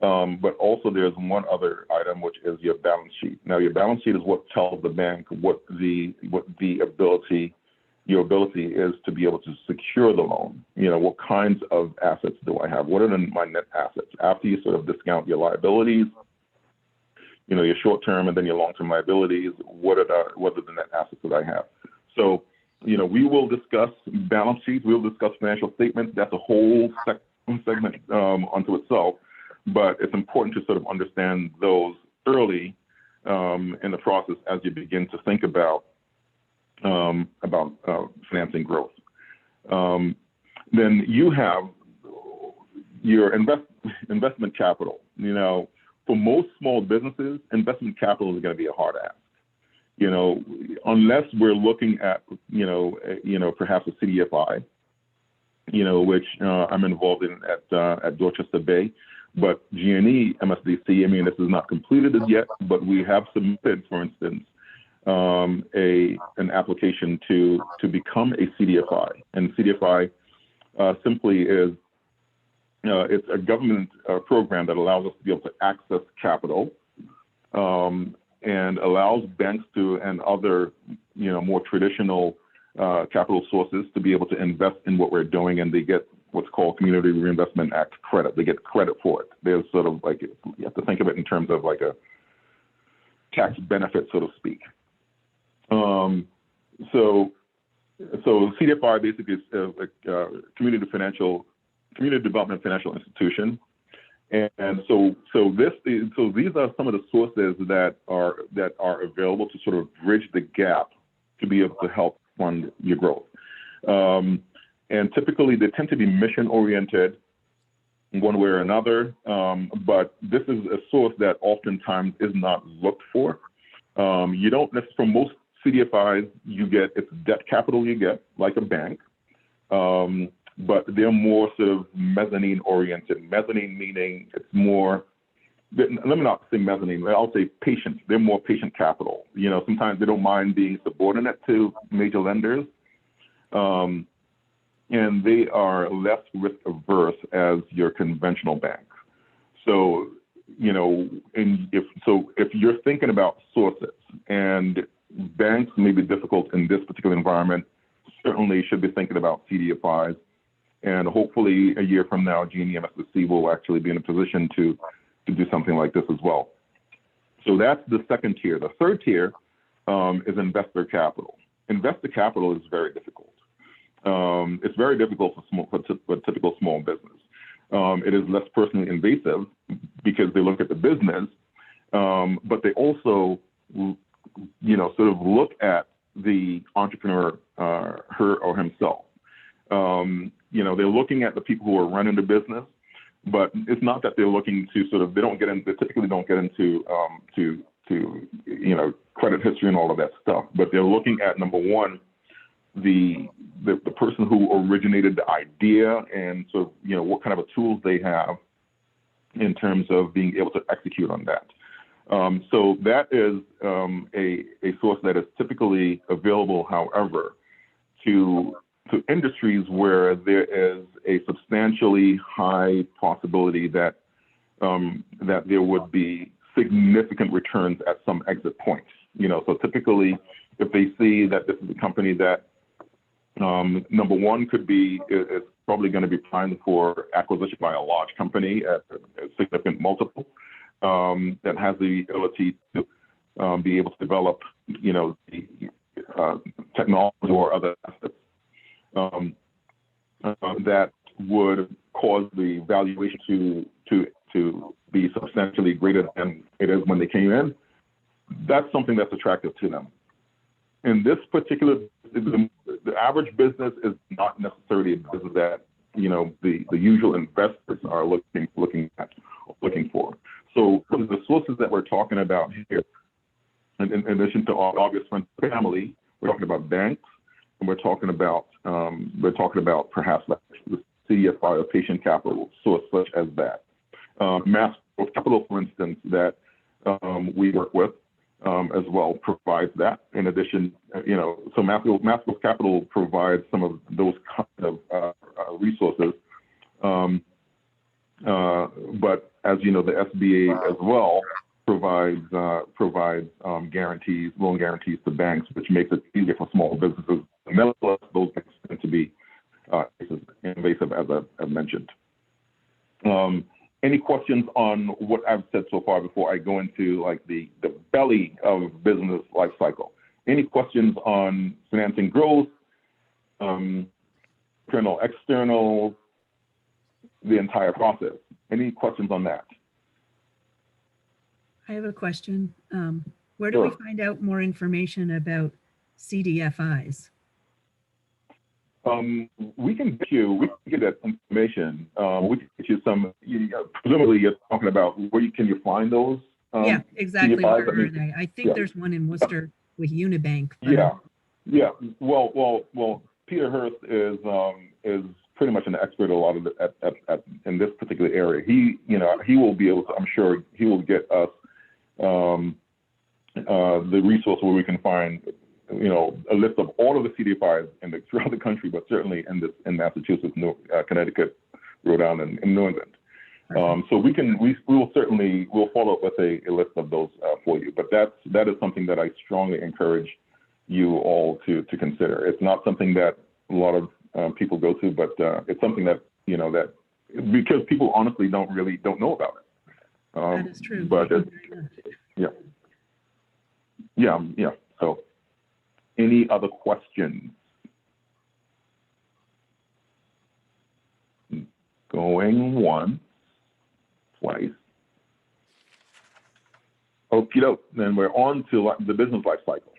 But also there's one other item, which is your balance sheet. Now, your balance sheet is what tells the bank what your ability is to be able to secure the loan. What kinds of assets do I have? What are my net assets? After you sort of discount your liabilities, your short-term and then your long-term liabilities, what are the net assets that I have? So, we will discuss balance sheets. We'll discuss financial statements. That's a whole segment unto itself. But it's important to sort of understand those early in the process as you begin to think about financing growth. Then you have your investment capital. For most small businesses, investment capital is going to be a hard ask. Unless we're looking at, perhaps a CDFI, which I'm involved in at Dorchester Bay, but G&E MSDC, this is not completed as yet, but we have submitted, for instance, an application to become a CDFI. And CDFI simply is it's a government program that allows us to be able to access capital and allows banks to and other more traditional capital sources to be able to invest in what we're doing, and they get what's called Community Reinvestment Act credit. They get credit for it. There's sort of like, you have to think of it in terms of like a tax benefit, so to speak. So CDFI basically is a community development financial institution, and so these are some of the sources that are available to sort of bridge the gap to be able to help fund your growth. And typically they tend to be mission oriented in one way or another, but this is a source that oftentimes is not looked for. You don't necessarily, from most CDFIs, it's debt capital you get, like a bank, but they're more sort of mezzanine oriented. Mezzanine meaning it's more, let me not say mezzanine, I'll say patient. They're more patient capital. Sometimes they don't mind being subordinate to major lenders. And they are less risk averse as your conventional bank. So, if you're thinking about sources, and banks may be difficult in this particular environment, certainly should be thinking about CDFIs. And hopefully a year from now, GNEMSSC will actually be in a position to do something like this as well. So that's the second tier. The third tier is investor capital. Investor capital is very difficult. It's very difficult for typical small business. It is less personally invasive because they look at the business, but they also, sort of look at the entrepreneur, her or himself. They're looking at the people who are running the business, but it's not that they're looking to they typically don't get into credit history and all of that stuff, but they're looking at, number one, the person who originated the idea, and what kind of tools they have in terms of being able to execute on that. So that is a source that is typically available, however, to industries where there is a substantially high possibility that there would be significant returns at some exit point. So typically, if they see that this is a company that number one could be, it's probably going to be primed for acquisition by a large company at a significant multiple, that has the ability to be able to develop, the technology or other assets that would cause the valuation to be substantially greater than it is when they came in. That's something that's attractive to them. In this particular, the average business is not necessarily a business that the usual investors are looking for. So the sources that we're talking about here, in addition to our obvious friends and family, we're talking about banks, and we're talking about perhaps like the CDFI or patient capital source such as that. Mass Growth Capital, for instance, that we work with, as well, provides that. In addition, so Mass Growth Capital provides some of those kind of resources. But as you know, the SBA as well provides guarantees, loan guarantees to banks, which makes it easier for small businesses. And nevertheless, those banks tend to be invasive, as I've mentioned. Any questions on what I've said so far before I go into like the belly of business life cycle? Any questions on financing growth, internal, external, the entire process? Any questions on that? I have a question. Where do we find out more information about CDFIs? We can get that information. We can get you some, presumably you're talking about can you find those? Yeah, exactly. CDFIs? Where are they? I think there's one in Worcester with Unibank. Yeah. Well, Peter Hurst is pretty much an expert a lot of in this particular area. He will be able to, I'm sure he will get us the resource where we can find a list of all of the CDFIs throughout the country, but certainly in Massachusetts, Connecticut, Rhode Island, and New England. So we'll follow up with a list of those for you. But that is something that I strongly encourage you all to consider. It's not something that a lot of people go to, but it's something that that because people honestly don't know about it. That is true. But yeah. So, any other questions? Going once, twice. Okie doke. Then we're on to the business life cycle.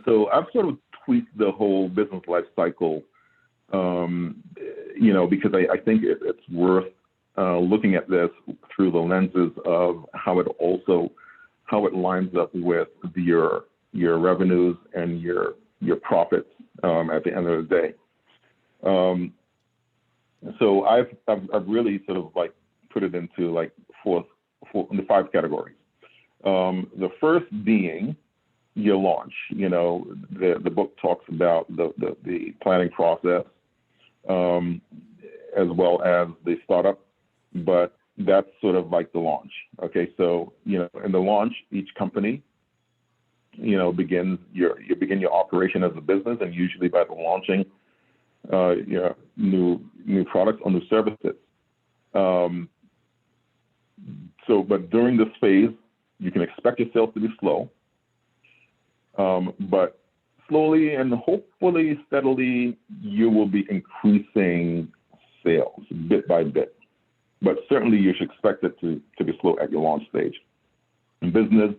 So I've sort of tweaked the whole business life cycle, because I think it's worth looking at this through the lenses of how it lines up with your revenues and your profits at the end of the day. So I've really sort of like put it into like the 5 categories. The first being your launch. The book talks about the planning process as well as the startup, but that's sort of like the launch. Okay, so in the launch, each company begin your operation as a business, and usually by the launching new products or new services. But during this phase, you can expect your sales to be slow, but slowly and hopefully steadily, you will be increasing sales bit by bit. But certainly, you should expect it to be slow at your launch stage. In business,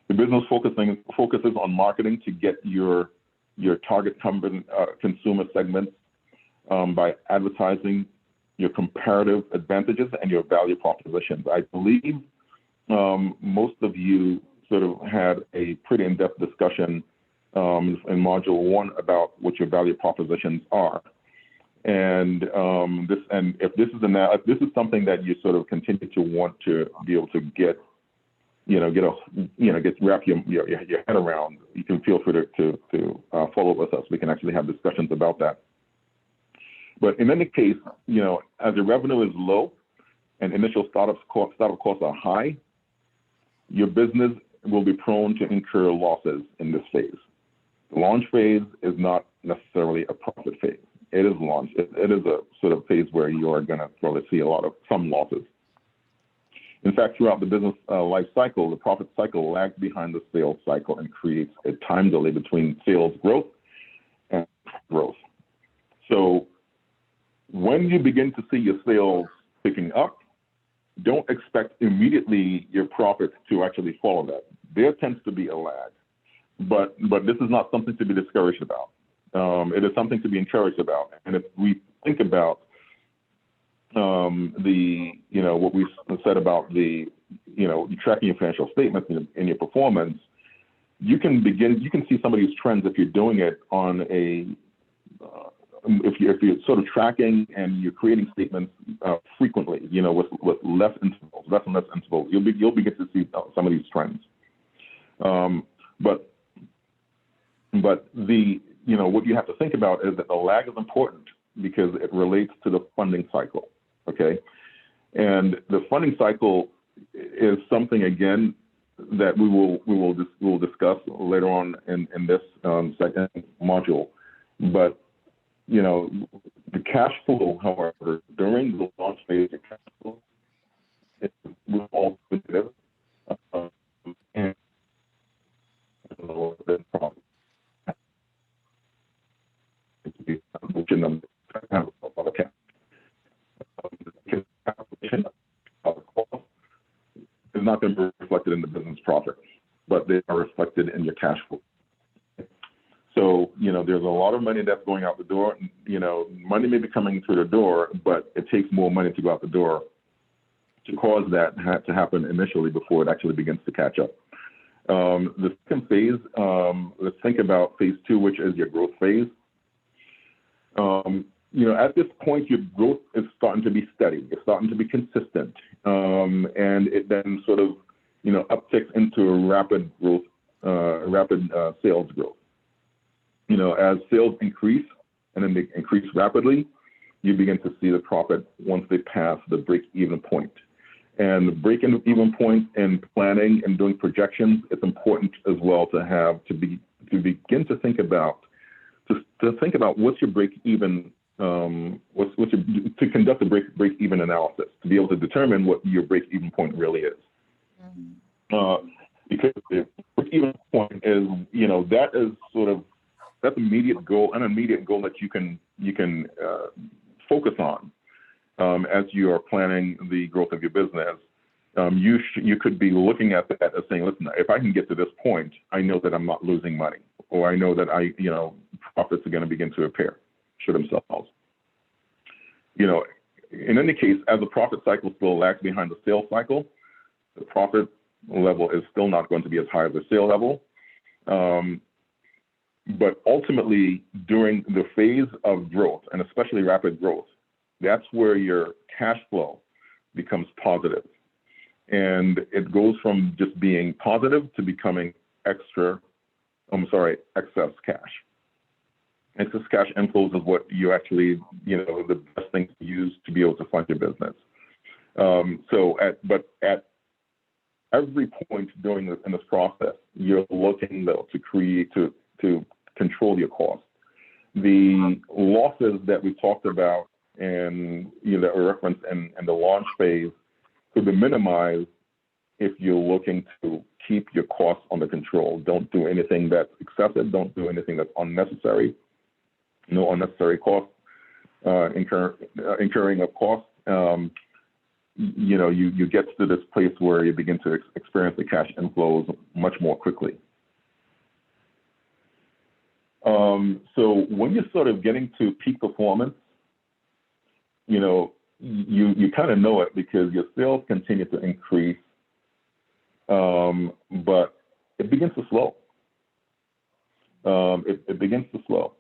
the business focuses on marketing to get your target consumer segments by advertising your comparative advantages and your value propositions. I believe most of you sort of had a pretty in-depth discussion in Module 1 about what your value propositions are. And if this is something that you sort of continue to want to be able to wrap your head around, you can feel free to follow up with us. We can actually have discussions about that. But in any case, as your revenue is low and initial startup costs are high, your business will be prone to incur losses in this phase. The launch phase is not necessarily a profit phase. It is launch. It is a sort of phase where you are going to probably see some losses. In fact, throughout the business life cycle, the profit cycle lags behind the sales cycle and creates a time delay between sales growth and growth. So when you begin to see your sales picking up, don't expect immediately your profits to actually follow that. There tends to be a lag, but this is not something to be discouraged about. It is something to be encouraged about. And if we think about what we said about tracking your financial statements and your performance, you can see some of these trends if you're doing it on if you're sort of tracking and you're creating statements frequently, with less and less intervals, you'll begin to see some of these trends. But what you have to think about is that the lag is important because it relates to the funding cycle. Okay, and the funding cycle is something again that we will discuss later on in this second module. But the cash flow, however, during the launch phase, the cash flow will all be together and the problem. Is not going to be reflected in the business profit, but they are reflected in your cash flow. So, there's a lot of money that's going out the door. Money may be coming through the door, but it takes more money to go out the door to cause that to happen initially before it actually begins to catch up. The second phase, let's think about phase 2, which is your growth phase. At this point, your growth is starting to be steady. It's starting to be consistent. And it then sort of, upticks into a rapid growth sales growth. You know, as sales increase and then they increase rapidly, you begin to see the profit once they pass the break-even point. And the break-even point in planning and doing projections, it's important as well to begin to think about what's your break-even, to conduct a break-even analysis, to be able to determine what your break-even point really is. Because the break-even point is, you know, that is sort of, that's an immediate goal that you can focus on as you are planning the growth of your business. You could be looking at that as saying, listen, if I can get to this point, I know that I'm not losing money, or I know that profits are going to begin to appear, show themselves. You know, in any case, as the profit cycle still lags behind the sales cycle, the profit level is still not going to be as high as the sale level. But ultimately, during the phase of growth, and especially rapid growth, that's where your cash flow becomes positive. And it goes from just being positive to becoming excess cash. Excess cash inflows is what you actually, the best thing to use to be able to fund your business. But at every point in this process, you're looking though to control your costs. The losses that we talked about and that were referenced in the launch phase could be minimized if you're looking to keep your costs under control. Don't do anything that's excessive. Don't do anything that's unnecessary. No unnecessary costs, incurring of costs. You get to this place where you begin to experience the cash inflows much more quickly. So when you're sort of getting to peak performance, you kind of know it because your sales continue to increase, but it begins to slow. It begins to slow.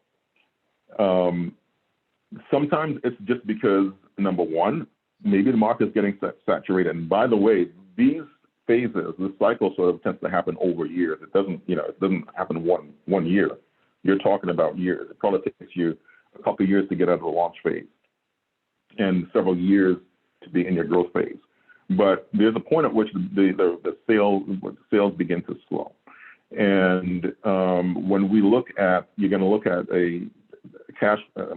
Sometimes it's just because, number one, maybe the market is getting saturated. And by the way, these phases, the cycle sort of tends to happen over years. It doesn't happen one year. You're talking about years. It probably takes you a couple of years to get out of the launch phase and several years to be in your growth phase. But there's a point at which the sales begin to slow. And when we look at, you're going to look at a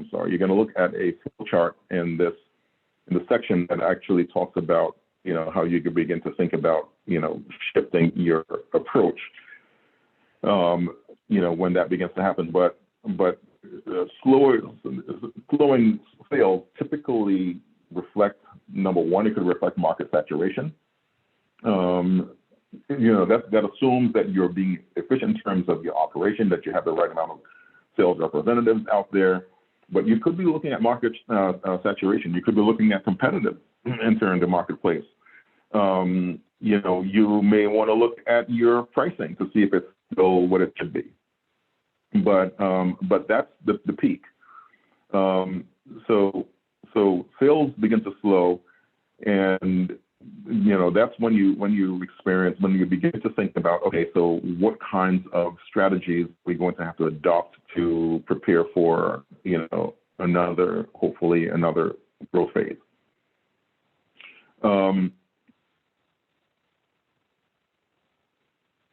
flow chart in the section that actually talks about, how you can begin to think about, shifting your approach, when that begins to happen. But slowing sales typically reflect, number one, it could reflect market saturation. That assumes that you're being efficient in terms of your operation, that you have the right amount of sales representatives out there. But you could be looking at market saturation. You could be looking at competitors entering the marketplace. You may want to look at your pricing to see if it's still what it should be. But that's the peak. So sales begin to slow, and that's when you begin to think about, okay, so what kinds of strategies are we going to have to adopt to prepare for hopefully another growth phase.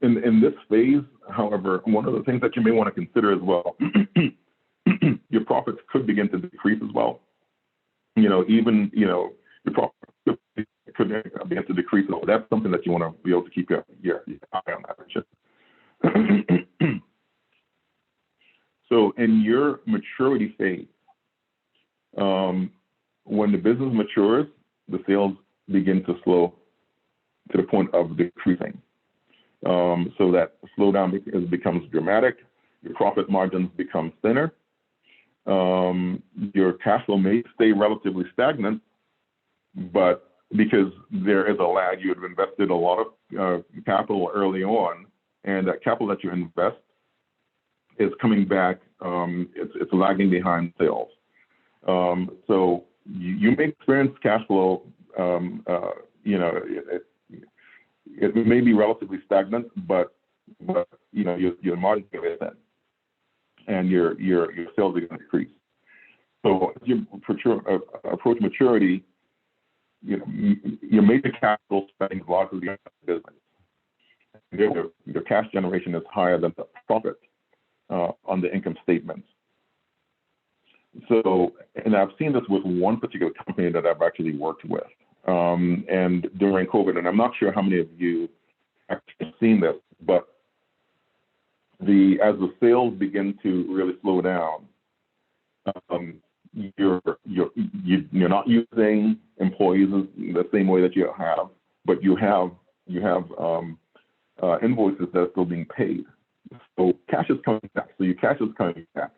In this phase, however, one of the things that you may want to consider as well, your profits could begin to decrease as well. Your profits could begin to decrease. So that's something that you want to be able to keep your eye on that. So in your maturity phase, when the business matures, the sales begin to slow to the point of decreasing. So that slowdown becomes dramatic. Your profit margins become thinner. Your cash flow may stay relatively stagnant, but because there is a lag, you have invested a lot of capital early on, and that capital that you invest is coming back. It's lagging behind sales. So you may experience cash flow. It may be relatively stagnant, but your margins are going to thin, and your sales are going to decrease. So as you approach maturity, your major capital spending is largely the business. Your cash generation is higher than the profit on the income statement. So, and I've seen this with one particular company that I've actually worked with. And during COVID, and I'm not sure how many of you actually seen this, but as the sales begin to really slow down, you're not using employees the same way that you have, but you have invoices that are still being paid. So cash is coming back. So your cash is coming back.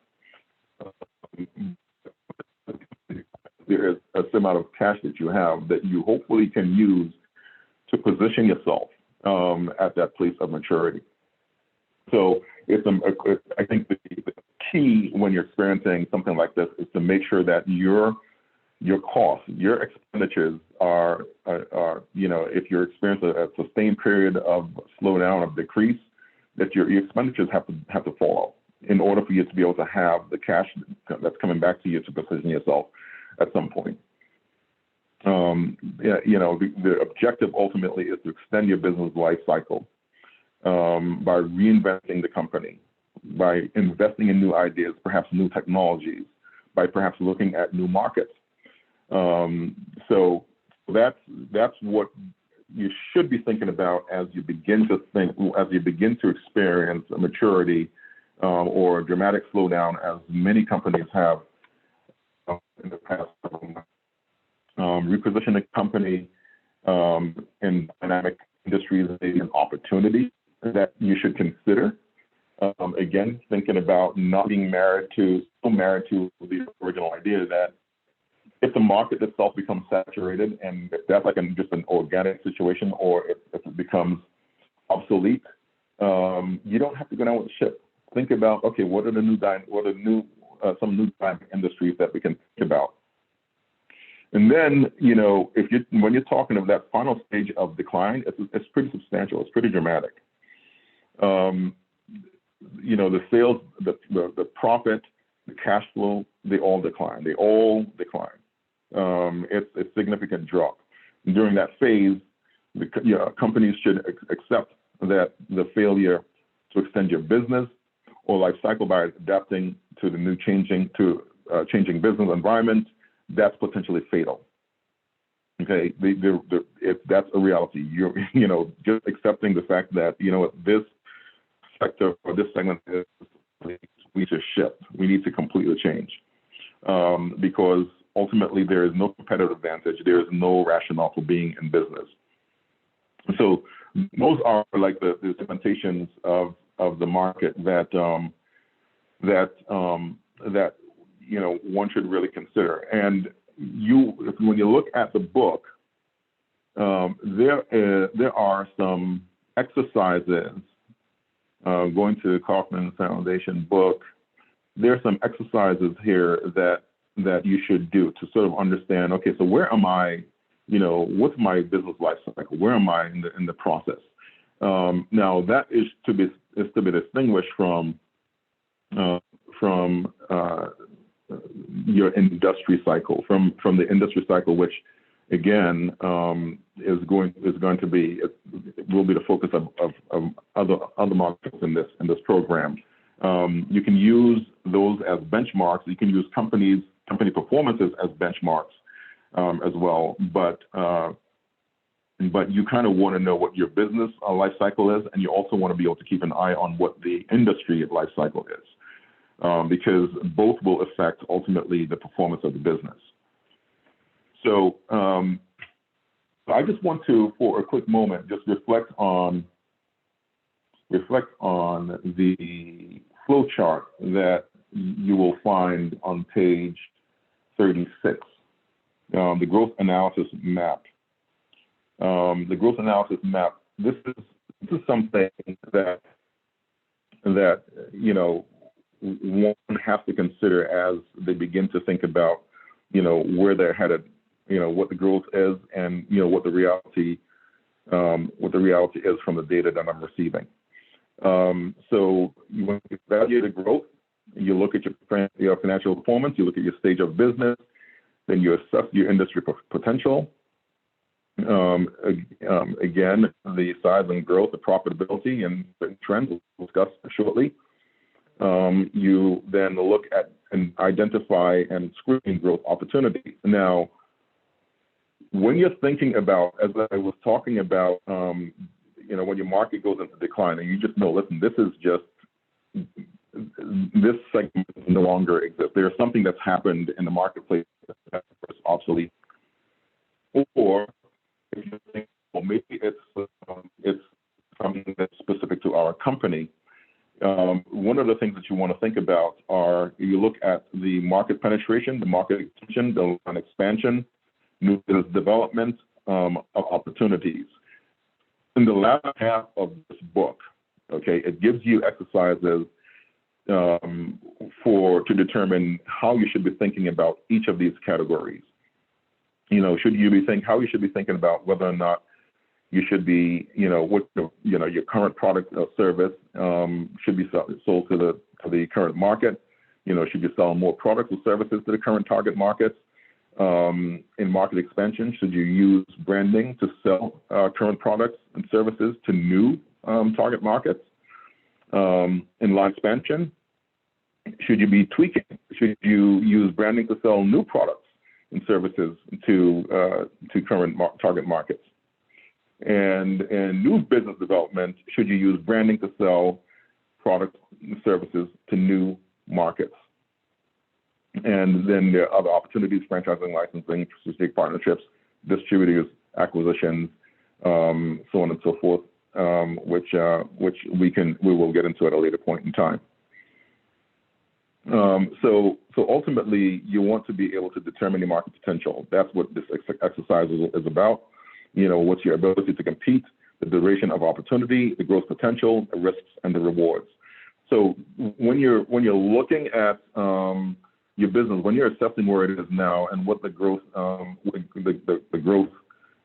There is a certain amount of cash that you have that you hopefully can use to position yourself at that place of maturity. So I think the key when you're experiencing something like this is to make sure that your costs, your expenditures are if you're experiencing a sustained period of slowdown, of decrease, that your expenditures have to fall off in order for you to be able to have the cash that's coming back to you to position yourself at some point. The objective ultimately is to extend your business life cycle by reinventing the company, by investing in new ideas, perhaps new technologies, by perhaps looking at new markets. So that's what you should be thinking about as you begin to experience a maturity or a dramatic slowdown, as many companies have in the past. Reposition the company in dynamic industries is an opportunity that you should consider. Again, thinking about not being married to the original idea that if the market itself becomes saturated, and if that's like just an organic situation, or if it becomes obsolete, you don't have to go down with the ship. Think about, okay, what are some new dynamic industries that we can think about? And then, when you're talking of that final stage of decline, it's pretty substantial. It's pretty dramatic. The sales, the profit, the cash flow, they all decline. It's a significant drop. And during that phase, companies should accept that the failure to extend your business or life cycle by adapting to the new changing business environment, that's potentially fatal. Okay, that's a reality. Just accepting the fact that this sector or this segment is, we need to shift. We need to completely change because ultimately there is no competitive advantage. There is no rationale for being in business. So those are like the segmentations of the market that one should really consider. And when you look at the book, there are some exercises. Going to the Kaufman Foundation book, there are some exercises here that you should do to sort of understand. Okay, so where am I? What's my business life cycle? Where am I in the process? Now that is to be distinguished from your industry cycle, from the industry cycle, which again will be the focus of other markets in this program. You can use those as benchmarks. You can use company performances as benchmarks as well. But you kind of want to know what your business life cycle is, and you also want to be able to keep an eye on what the industry life cycle is. Because both will affect ultimately the performance of the business. So I just want to, for a quick moment, just reflect on the flow chart that you will find on page 36, the growth analysis map. The growth analysis map. This is something that one has to consider as they begin to think about, where they're headed, what the growth is, and what the reality is from the data that I'm receiving. So when you evaluate the growth, you look at your financial performance, you look at your stage of business, then you assess your industry potential. Again, the size and growth, the profitability, and trends we'll discuss shortly. You then look at and identify and screen growth opportunities. Now, when you're thinking about, as I was talking about, when your market goes into decline, and you just know, listen, this segment no longer exists. There's something that's happened in the marketplace that's obsolete, or if you think, well, maybe it's something that's specific to our company. One of the things that you want to think about are, you look at the market penetration, the market extension, the line expansion, new business development, opportunities. In the last half of this book, okay, it gives you exercises to determine how you should be thinking about each of these categories. How you should be thinking about whether or not you should be, what your current product or service should be sold to the current market. Should you sell more products or services to the current target markets? In market expansion, should you use branding to sell current products and services to new target markets? In line expansion, should you be tweaking? Should you use branding to sell new products and services to current target markets? And in new business development, should you use branding to sell products and services to new markets? And then there are other opportunities: franchising, licensing, strategic partnerships, distributors, acquisitions, so on and so forth, which we will get into at a later point in time. So ultimately, you want to be able to determine your market potential. That's what this exercise is about. What's your ability to compete, the duration of opportunity, the growth potential, the risks, and the rewards. So when you're looking at your business, when you're assessing where it is now and what the growth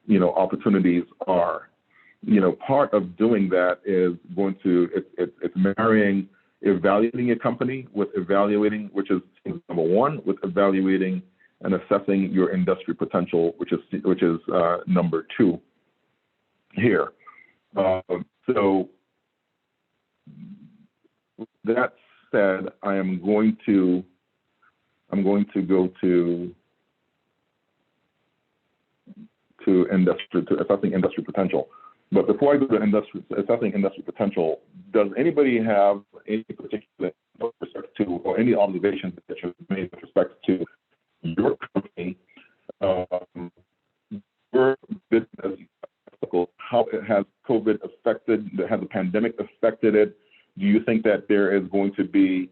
opportunities are, part of doing that is it's marrying evaluating your company with evaluating, which is number one, with evaluating and assessing your industry potential, which is number two here. So that said, I'm going to go to assessing industry potential. But before I go to assessing industry potential, does anybody have any particular respect to, or any observations that you've made with respect to your company, your business, how it has COVID affected, has the pandemic affected it? Do you think that there is going to be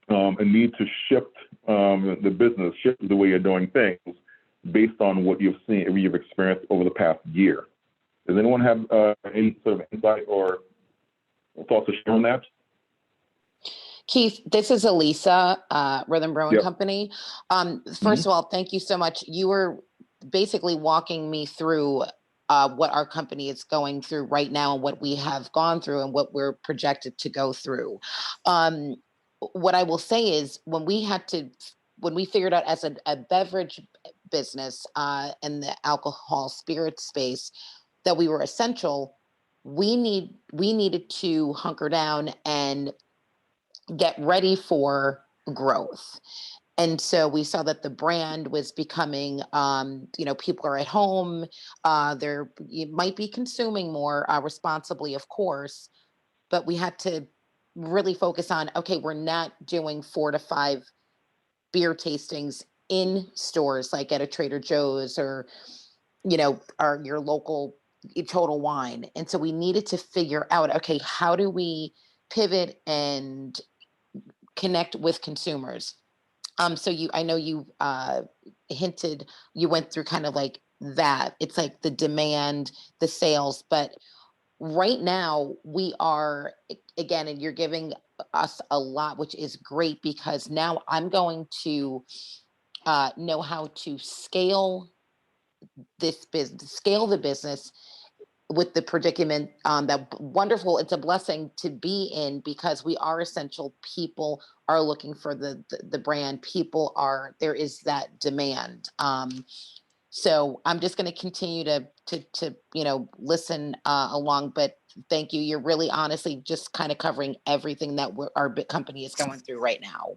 a need to shift the business, shift the way you're doing things based on what you've seen, you've experienced over the past year? Does anyone have any sort of insight or thoughts to share on that? Keith, this is Elisa, Rhythm Brewing Yep. Company. First of all, thank you so much. You were basically walking me through what our company is going through right now and what we have gone through and what we're projected to go through. What I will say is when we figured out as a beverage business in the alcohol spirit space that we were essential, we needed to hunker down and get ready for growth. And so we saw that the brand was becoming, people are at home, you might be consuming more responsibly, of course, but we had to really focus on, okay, we're not doing 4 to 5 beer tastings in stores like at a Trader Joe's or, your local Total Wine. And so we needed to figure out, okay, how do we pivot and connect with consumers? So I know you hinted, you went through kind of like that. It's like the demand, the sales, but right now we are, again, and you're giving us a lot, which is great because now I'm going to know how to scale the business with the predicament that wonderful, it's a blessing to be in, because we are essential. People are looking for the brand. People are, there is that demand. So I'm just going to continue to listen along, but thank you. You're really honestly just kind of covering everything that our company is going through right now.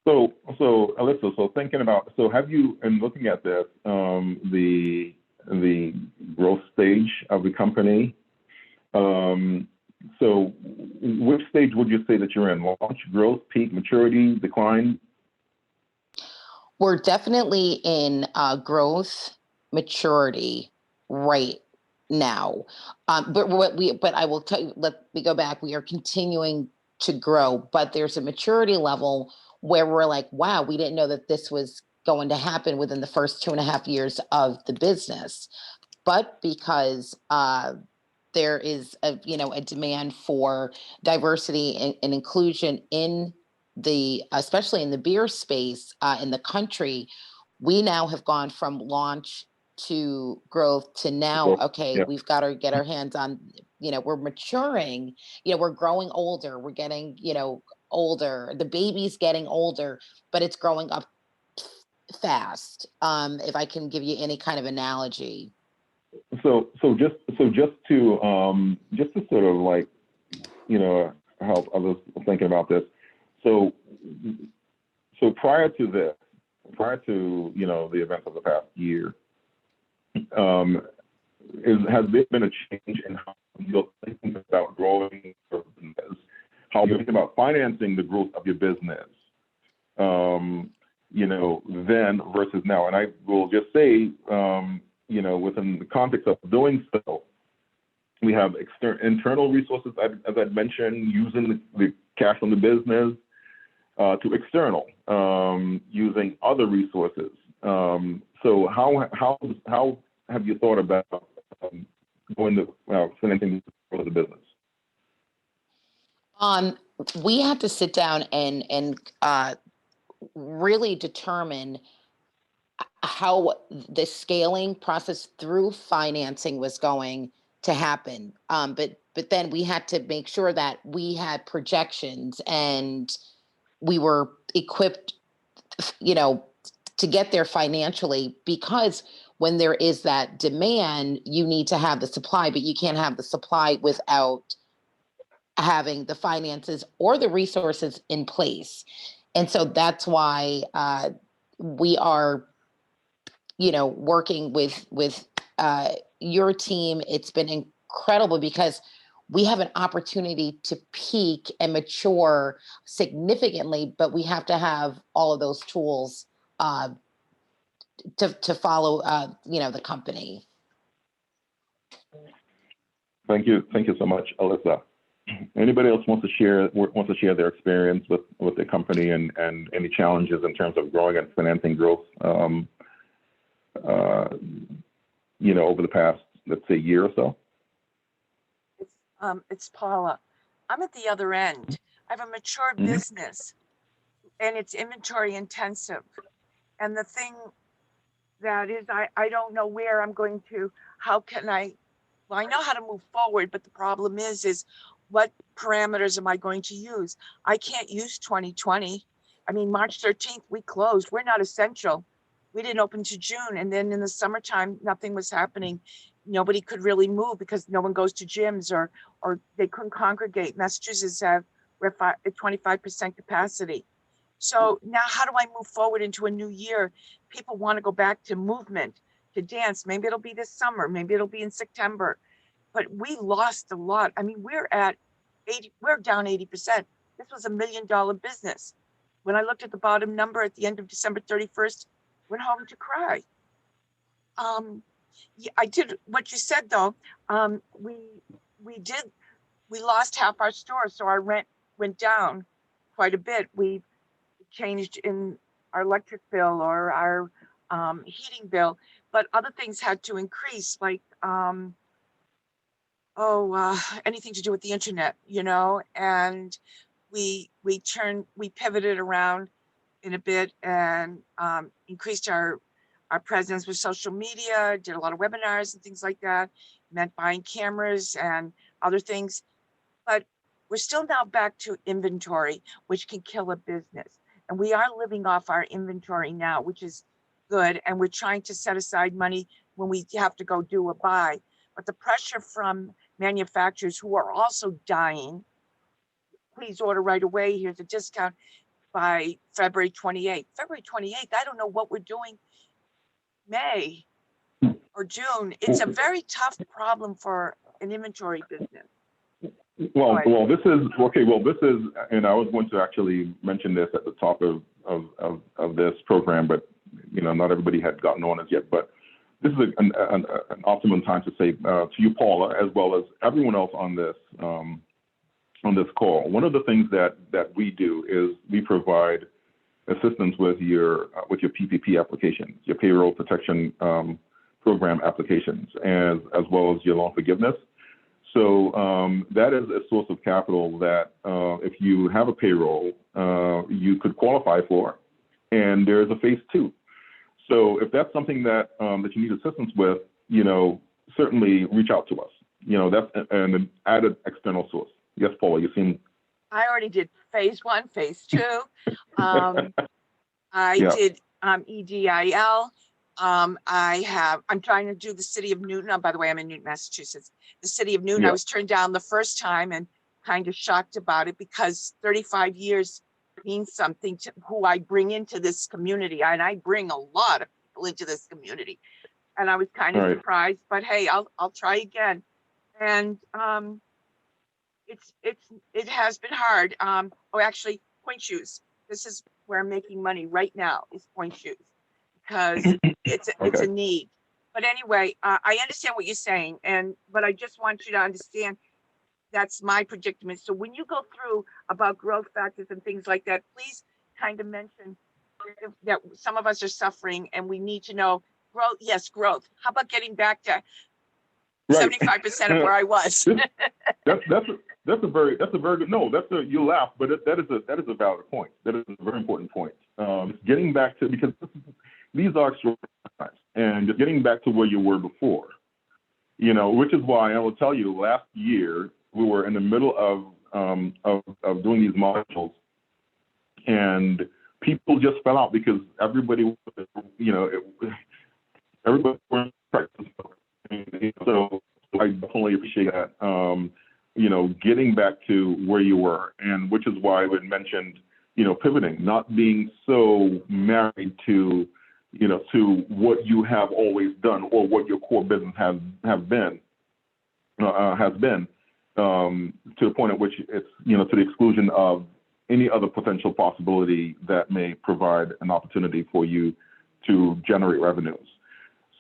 So Alyssa, so thinking about, so have you, in looking at this, the growth stage of the company, so which stage would you say that you're in? Launch, growth, peak, maturity, decline? We're definitely in growth, maturity right now. But I will tell you, let me go back. We are continuing to grow, but there's a maturity level where we're like, wow, we didn't know that this was going to happen within the first 2.5 years of the business. But because there is a demand for diversity and inclusion in especially in the beer space in the country, we now have gone from launch to growth to now, okay, yeah, we've got to get our hands on, we're maturing, we're growing older, we're getting, older, the baby's getting older, but it's growing up fast. If I can give you any kind of analogy. So just to sort of like, help others thinking about this. So prior to the events of the past year, has there been a change in how you're thinking about growing your business, how you're thinking about financing the growth of your business, then versus now? And I will just say, within the context of doing so, we have internal resources, as I mentioned, using the cash from the business, to external, using other resources. So how have you thought about going to financing for the business? We had to sit down and really determine how the scaling process through financing was going to happen. But then we had to make sure that we had projections and we were equipped, to get there financially, because when there is that demand, you need to have the supply, but you can't have the supply without having the finances or the resources in place. And so that's why we are, working with your team. It's been incredible because we have an opportunity to peak and mature significantly, but we have to have all of those tools to follow, the company. Thank you so much, Alyssa. Anybody else wants to share their experience with the company and any challenges in terms of growing and financing growth, over the past, let's say, year or so? It's Paula. I'm at the other end. I have a mature business and it's inventory intensive. And the thing that is, I don't know where I'm going to, well, I know how to move forward, but the problem is what parameters am I going to use? I can't use 2020. I mean, March 13th, we closed. We're not essential. We didn't open to June. And then in the summertime, nothing was happening. Nobody could really move because no one goes to gyms or they couldn't congregate. Massachusetts we're at 25% capacity. So now how do I move forward into a new year? People want to go back to movement, to dance. Maybe it'll be this summer. Maybe it'll be in September. But we lost a lot. I mean, we're down 80%. This was $1 million business. When I looked at the bottom number at the end of December 31st, went home to cry. I did what you said though. We lost half our store, so our rent went down quite a bit. We changed in our electric bill or our heating bill, but other things had to increase, like anything to do with the internet, and we pivoted around in a bit and increased our presence with social media, did a lot of webinars and things like that, meant buying cameras and other things. But we're still now back to inventory, which can kill a business. And we are living off our inventory now, which is good. And we're trying to set aside money when we have to go do a buy. But the pressure from manufacturers who are also dying, please order right away. Here's a discount by February 28th. February 28th, I don't know what we're doing May or June. It's a very tough problem for an inventory business. Well, this is, and I was going to actually mention this at the top of this program, but, not everybody had gotten on as yet, but this is an optimum time to say to you, Paula, as well as everyone else on this call. One of the things that we do is we provide assistance with your PPP applications, your payroll protection program applications, as well as your loan forgiveness. So that is a source of capital that if you have a payroll, you could qualify for, and there's a phase 2. So if that's something that that you need assistance with, certainly reach out to us. That's an added external source. Yes, Paula, you seem. I already did phase 1, phase 2. I did EDIL. I'm trying to do the city of Newton. Oh, by the way, I'm in Newton, Massachusetts. The city of Newton, I was turned down the first time and kind of shocked about it because 35 years means something to who I bring into this community. And I bring a lot of people into this community. And I was kind of surprised, but hey, I'll try again. And it has been hard. Actually, point shoes. This is where I'm making money right now, is point shoes, because it's a need. But anyway, I understand what you're saying, but I just want you to understand that's my predicament. So when you go through about growth factors and things like that, please kind of mention that some of us are suffering and we need to know growth. Yes, growth. How about getting back to 75% of where I was? That's a very good, no, you laugh, but that is a valid point. That is a very important point. Getting back to, because these are extraordinary times, and just getting back to where you were before, which is why I will tell you, last year we were in the middle of doing these modules, and people just fell out because everybody, everybody was in practice. So I definitely appreciate that. Getting back to where you were, and which is why I had mentioned, pivoting, not being so married to, to what you have always done or what your core business has been, to the point at which it's, to the exclusion of any other potential possibility that may provide an opportunity for you to generate revenues.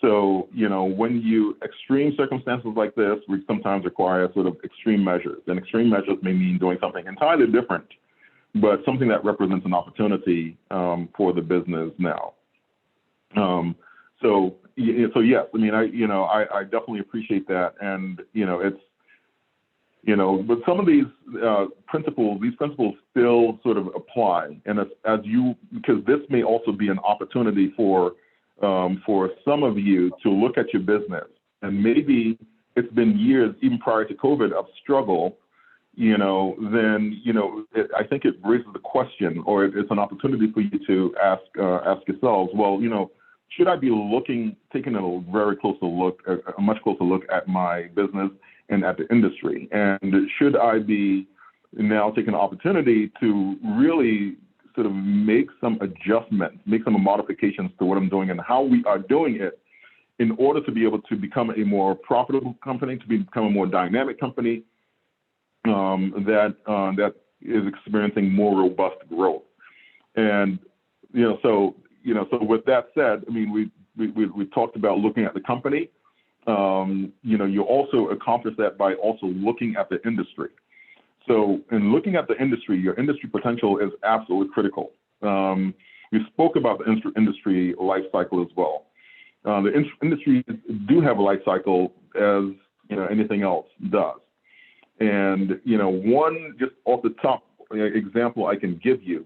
So, when extreme circumstances like this, we sometimes require sort of extreme measures, and extreme measures may mean doing something entirely different, but something that represents an opportunity for the business now. So yes, I mean, I definitely appreciate that, and it's, but some of these principles still sort of apply, and because this may also be an opportunity for some of you to look at your business, and maybe it's been years, even prior to COVID, of struggle, then, I think it raises the question, or it's an opportunity for you to ask yourselves, well, should I be taking a very closer look, a much closer look at my business and at the industry? And should I be now taking an opportunity to really sort of make some adjustments, make some modifications to what I'm doing and how we are doing it in order to be able to become a more profitable company, to become a more dynamic company that is experiencing more robust growth. And, so with that said, I mean, we talked about looking at the company. You also accomplish that by also looking at the industry. So in looking at the industry, your industry potential is absolutely critical. We spoke about the industry life cycle as well. The industry do have a life cycle as anything else does. And one just off the top example I can give you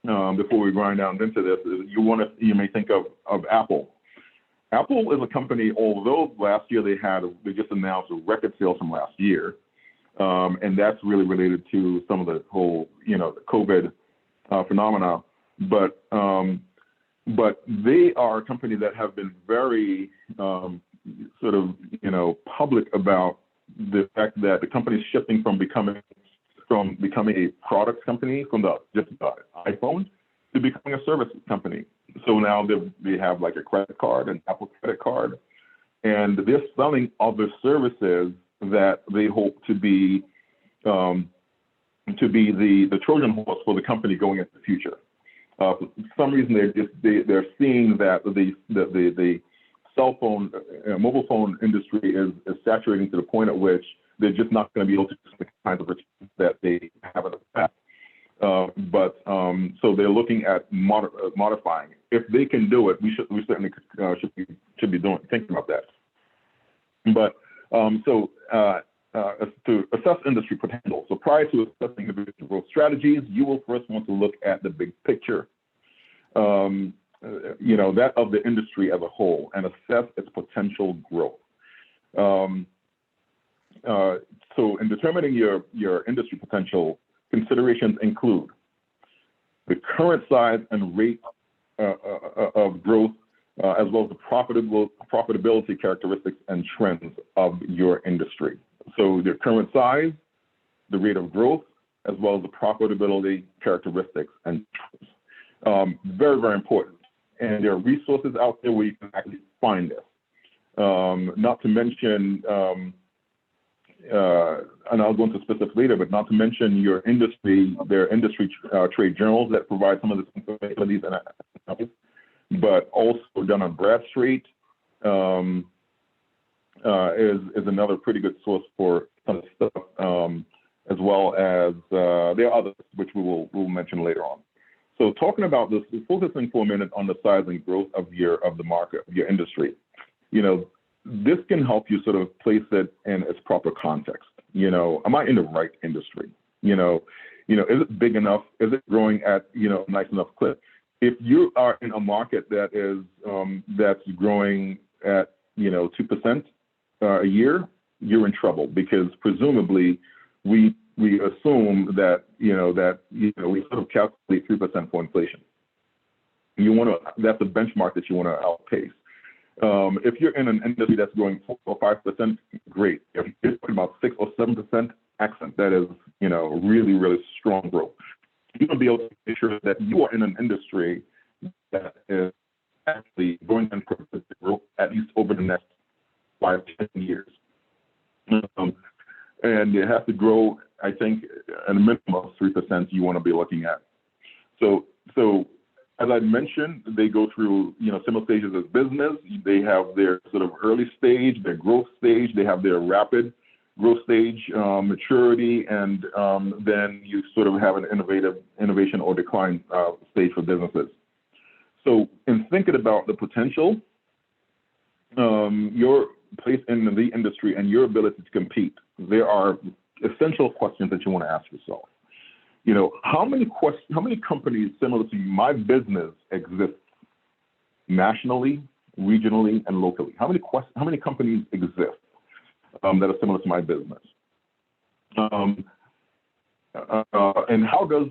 before we grind down into this is you may think of Apple. Apple is a company, although last year they just announced record sales from last year, and that's really related to some of the whole, the COVID phenomena. But they are a company that have been very sort of, public about the fact that the company is shifting from becoming a product company from just the iPhone to becoming a service company. So now they have like a credit card, an Apple credit card, and they're selling other services that they hope to be the Trojan horse for the company going into the future. For some reason, they're seeing that the cell phone, mobile phone industry is saturating to the point at which they're just not going to be able to do the kinds of returns that they have in the past. So they're looking at modifying. If they can do it, we certainly should be thinking about that. But to assess industry potential. So prior to assessing individual growth strategies, you will first want to look at the big picture, that of the industry as a whole, and assess its potential growth. So in determining your industry potential, considerations include the current size and rate of growth, as well as the profitability characteristics and trends of your industry. So the current size, the rate of growth, as well as the profitability characteristics and trends. Very, very important. And there are resources out there where you can actually find this. Not to mention, and I'll go into specifics later, but not to mention there are industry trade journals that provide some of this information, but also done on Bradstreet is another pretty good source for some stuff, as well as there are others which we'll mention later on. So talking about this, focusing for a minute on the size and growth of the market, of your industry, this can help you sort of place it in its proper context. Am I in the right industry? Is it big enough? Is it growing at a nice enough clip? If you are in a market that is that's growing at 2% a year, you're in trouble, because presumably we assume that we sort of calculate 3% for inflation. That's a benchmark that you want to outpace. If you're in an industry that's growing 4 or 5%, great. If you're talking about 6 or 7%, excellent. That is, really, really strong growth. You want to be able to make sure that you are in an industry that is actually going in for growth at least over the next 5 to 10 years. And it has to grow, I think, at a minimum of 3% you want to be looking at. So as I mentioned, they go through, similar stages as business. They have their sort of early stage, their growth stage. They have their rapid growth stage, maturity, and then you sort of have an innovation or decline stage for businesses. So in thinking about the potential, your place in the industry and your ability to compete, there are essential questions that you want to ask yourself. How many companies similar to my business exist nationally, regionally, and locally? How many companies exist that are similar to my business? And how does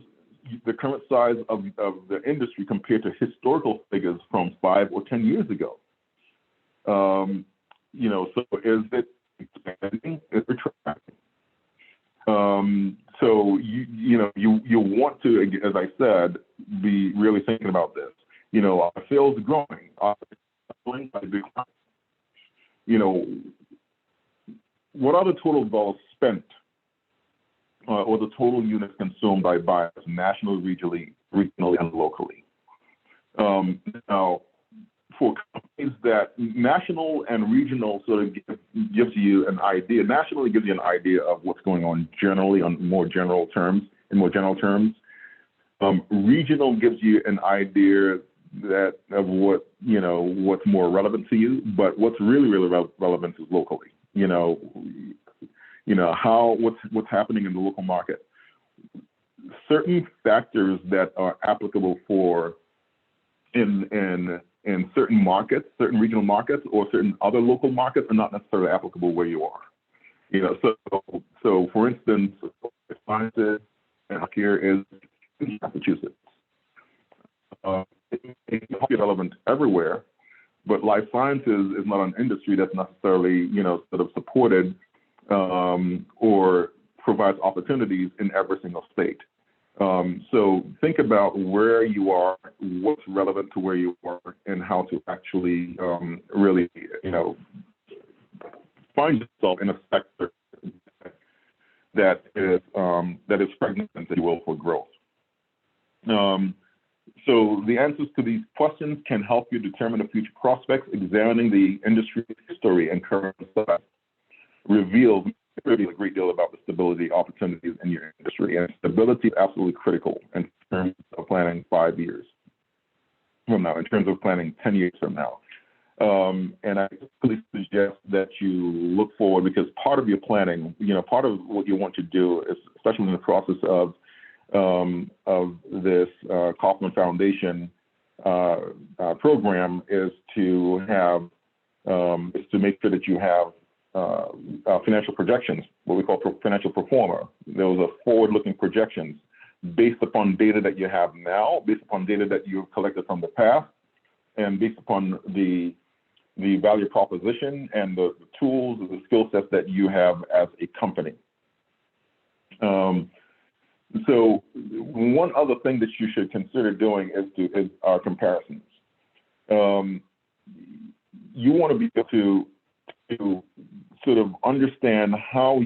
the current size of the industry compare to historical figures from 5 or 10 years ago? So is it expanding? Is it retracting? So you want to, as I said, be really thinking about this. Are sales growing? Are they growing? Are they declining? What are the total dollars spent or the total units consumed by buyers nationally, regionally, and locally? Now, for companies that national and regional sort of gives you an idea. Nationally gives you an idea of what's going on generally in more general terms. Regional gives you an idea of what's more relevant to you. But what's really, really relevant is locally. What's happening in the local market. Certain factors that are applicable in in certain markets, certain regional markets, or certain other local markets are not necessarily applicable where you are. You know, so for instance, sciences and healthcare is in Massachusetts. It's relevant everywhere, but life sciences is not an industry that's necessarily, you know, sort of supported or provides opportunities in every single state. So think about where you are, what's relevant to where you are, and how to actually really, you know, find yourself in a sector that is pregnant, if you will, for growth. So the answers to these questions can help you determine the future prospects. Examining the industry history and current status reveals a great deal about the stability opportunities in your industry, and stability is absolutely critical in terms of planning 5 years from now, in terms of planning 10 years from now. And I really suggest that you look forward, because part of your planning, you know, part of what you want to do is, especially in the process of this Kauffman Foundation program, is to make sure that you have financial projections, what we call financial pro forma. Those are forward-looking projections based upon data that you have now, based upon data that you've collected from the past, and based upon the value proposition and the tools and the skill sets that you have as a company. So one other thing that you should consider doing is our comparisons. You want to be able to sort of understand how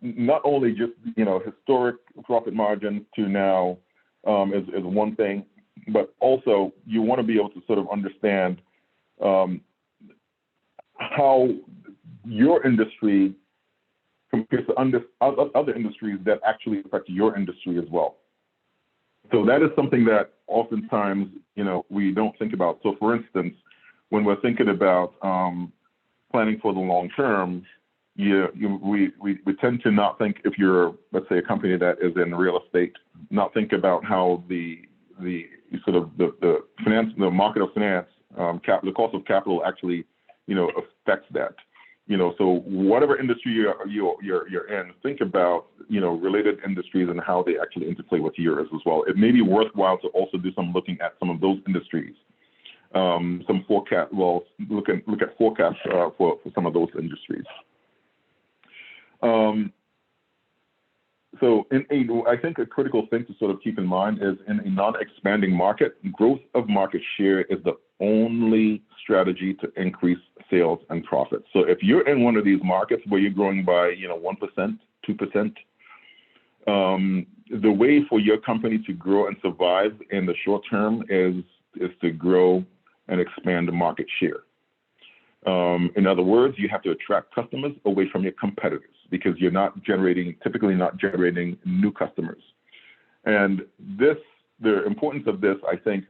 not only just, you know, historic profit margins to now is one thing, but also you want to be able to sort of understand how your industry compares to other industries that actually affect your industry as well. So that is something that oftentimes, you know, we don't think about. So for instance, when we're thinking about planning for the long term, we tend to not think, if you're, let's say, a company that is in real estate, not think about how the sort of the market of finance, the cost of capital actually, you know, affects that. You know, so whatever industry you're in, think about, you know, related industries and how they actually interplay with yours as well. It may be worthwhile to also do some looking at some of those industries. Some forecast, well, look at forecasts for some of those industries. So I think a critical thing to sort of keep in mind is, in a non-expanding market, growth of market share is the only strategy to increase sales and profits. So if you're in one of these markets where you're growing by, you know, 1%, 2%, the way for your company to grow and survive in the short term is to grow and expand the market share. In other words, you have to attract customers away from your competitors, because you're typically not generating new customers. And the importance of this, I think,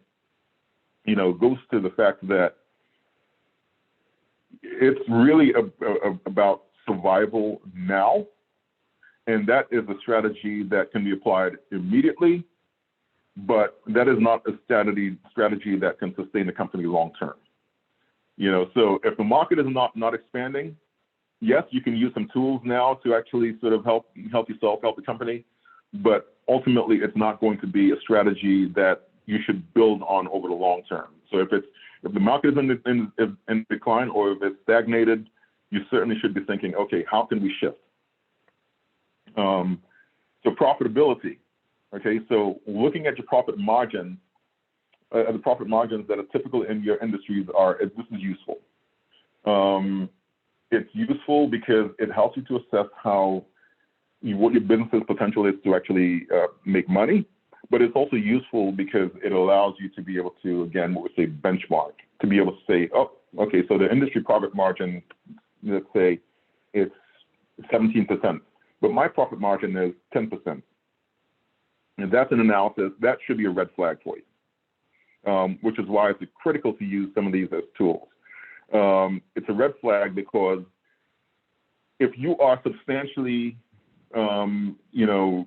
you know, goes to the fact that it's really about survival now, and that is a strategy that can be applied immediately, but that is not a strategy that can sustain the company long term. You know, so if the market is not expanding, yes, you can use some tools now to actually sort of help yourself, help the company, but ultimately it's not going to be a strategy that you should build on over the long term. So if the market is in decline, or if it's stagnated, you certainly should be thinking, okay, how can we shift? So profitability. Okay, so looking at your profit margin, the profit margins that are typical in your industries this is useful. It's useful because it helps you to assess what your business's potential is to actually make money, but it's also useful because it allows you to be able to, again, what we say, benchmark, to be able to say, oh, okay, so the industry profit margin, let's say it's 17%, but my profit margin is 10%. And that's an analysis that should be a red flag for you, which is why it's critical to use some of these as tools. It's a red flag because if you are substantially, you know,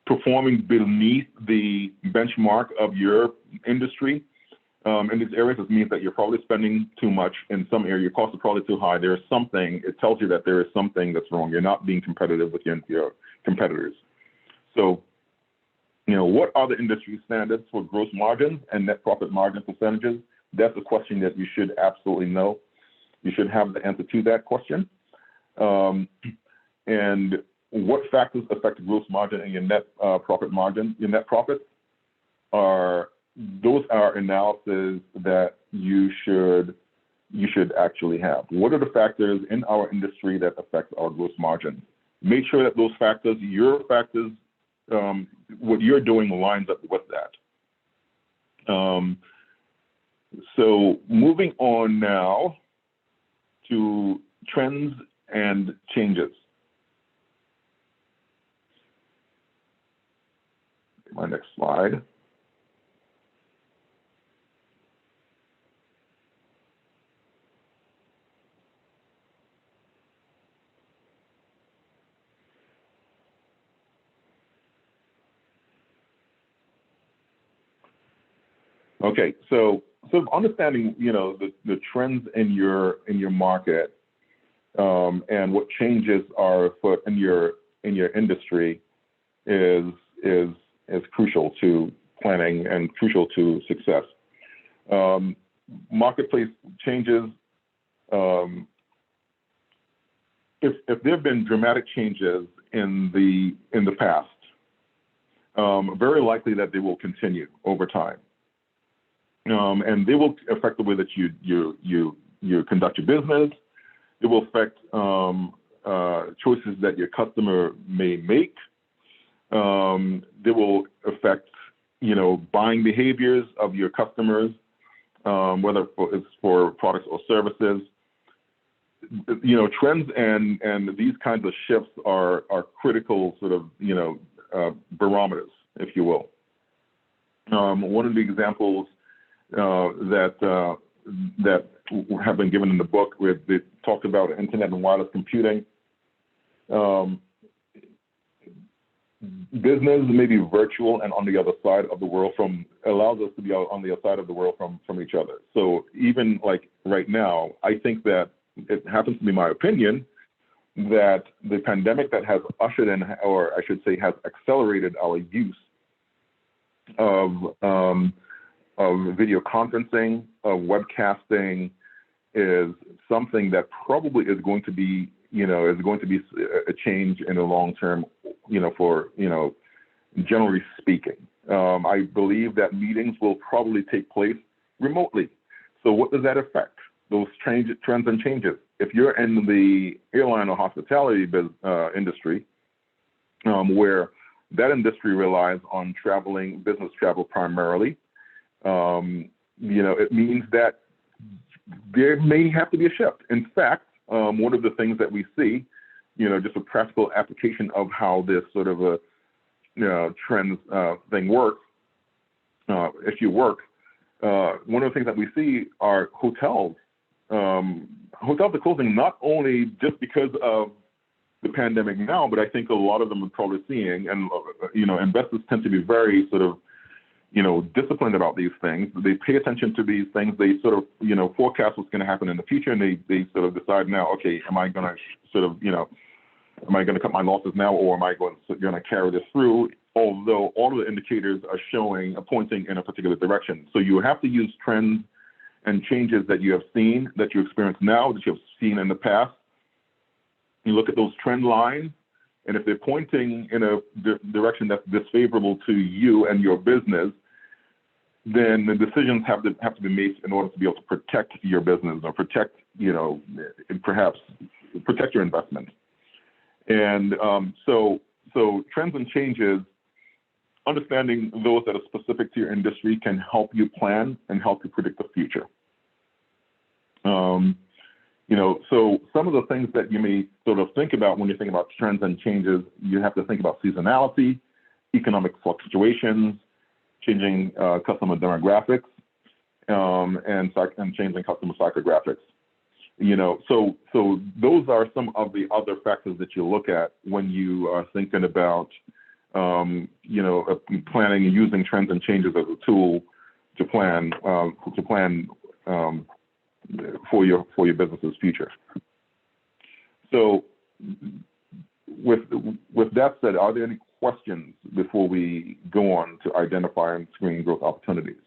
performing beneath the benchmark of your industry, in these areas, it means that you're probably spending too much in some area. Your costs are probably too high. There's something, it tells you that there is something that's wrong. You're not being competitive with your competitors. So, what are the industry standards for gross margins and net profit margin percentages? That's a question that you should absolutely know. You should have the answer to that question. And what factors affect gross margin and your net profit margin? Your net profits those are analyses that you should actually have. What are the factors in our industry that affect our gross margin? Make sure that those factors, your factors, what you're doing lines up with that. So moving on now to trends and changes. My next slide. Okay, so understanding, the trends in your market and what changes are afoot in your industry is crucial to planning and crucial to success. Marketplace changes. If there have been dramatic changes in the past, very likely that they will continue over time. And they will affect the way that you conduct your business. It will affect choices that your customer may make. They will affect, buying behaviors of your customers, whether it's for products or services. Trends and these kinds of shifts are critical sort of, barometers, if you will. One of the examples that have been given in the book, where they talked about internet and wireless computing. Business may be virtual and on the other side of the world allows us to be on the other side of the world from each other. So even like right now, I think that it happens to be my opinion that the pandemic that has ushered in, or I should say has accelerated our use of video conferencing, of webcasting, is something that probably is going to be, a change in the long term, for, generally speaking. I believe that meetings will probably take place remotely. So what does that affect? Those trends and changes. If you're in the airline or hospitality industry, where that industry relies on business travel primarily, it means that there may have to be a shift. In fact, one of the things that we see, just a practical application of how this sort of a trends thing works, if you work, one of the things that we see are hotels. Hotels are closing not only just because of the pandemic now, but I think a lot of them are probably seeing, and investors tend to be very sort of disciplined about these things. They pay attention to these things. They sort of, forecast what's going to happen in the future, and they sort of decide now, okay, am I going to sort of, am I going to cut my losses now, or am I going to carry this through? Although all of the indicators are pointing in a particular direction. So you have to use trends and changes that you have seen, that you experience now, that you have seen in the past. You look at those trend lines, and if they're pointing in a direction that's disfavorable to you and your business, then the decisions have to be made in order to be able to protect your business or protect, perhaps protect your investment. And so trends and changes, understanding those that are specific to your industry, can help you plan and help you predict the future. So some of the things that you may sort of think about when you think about trends and changes, you have to think about seasonality, economic fluctuations, changing customer demographics, and changing customer psychographics. So those are some of the other factors that you look at when you are thinking about, planning and using trends and changes as a tool plan for your business's future. So with that said, are there any questions before we go on to identify and screen growth opportunities?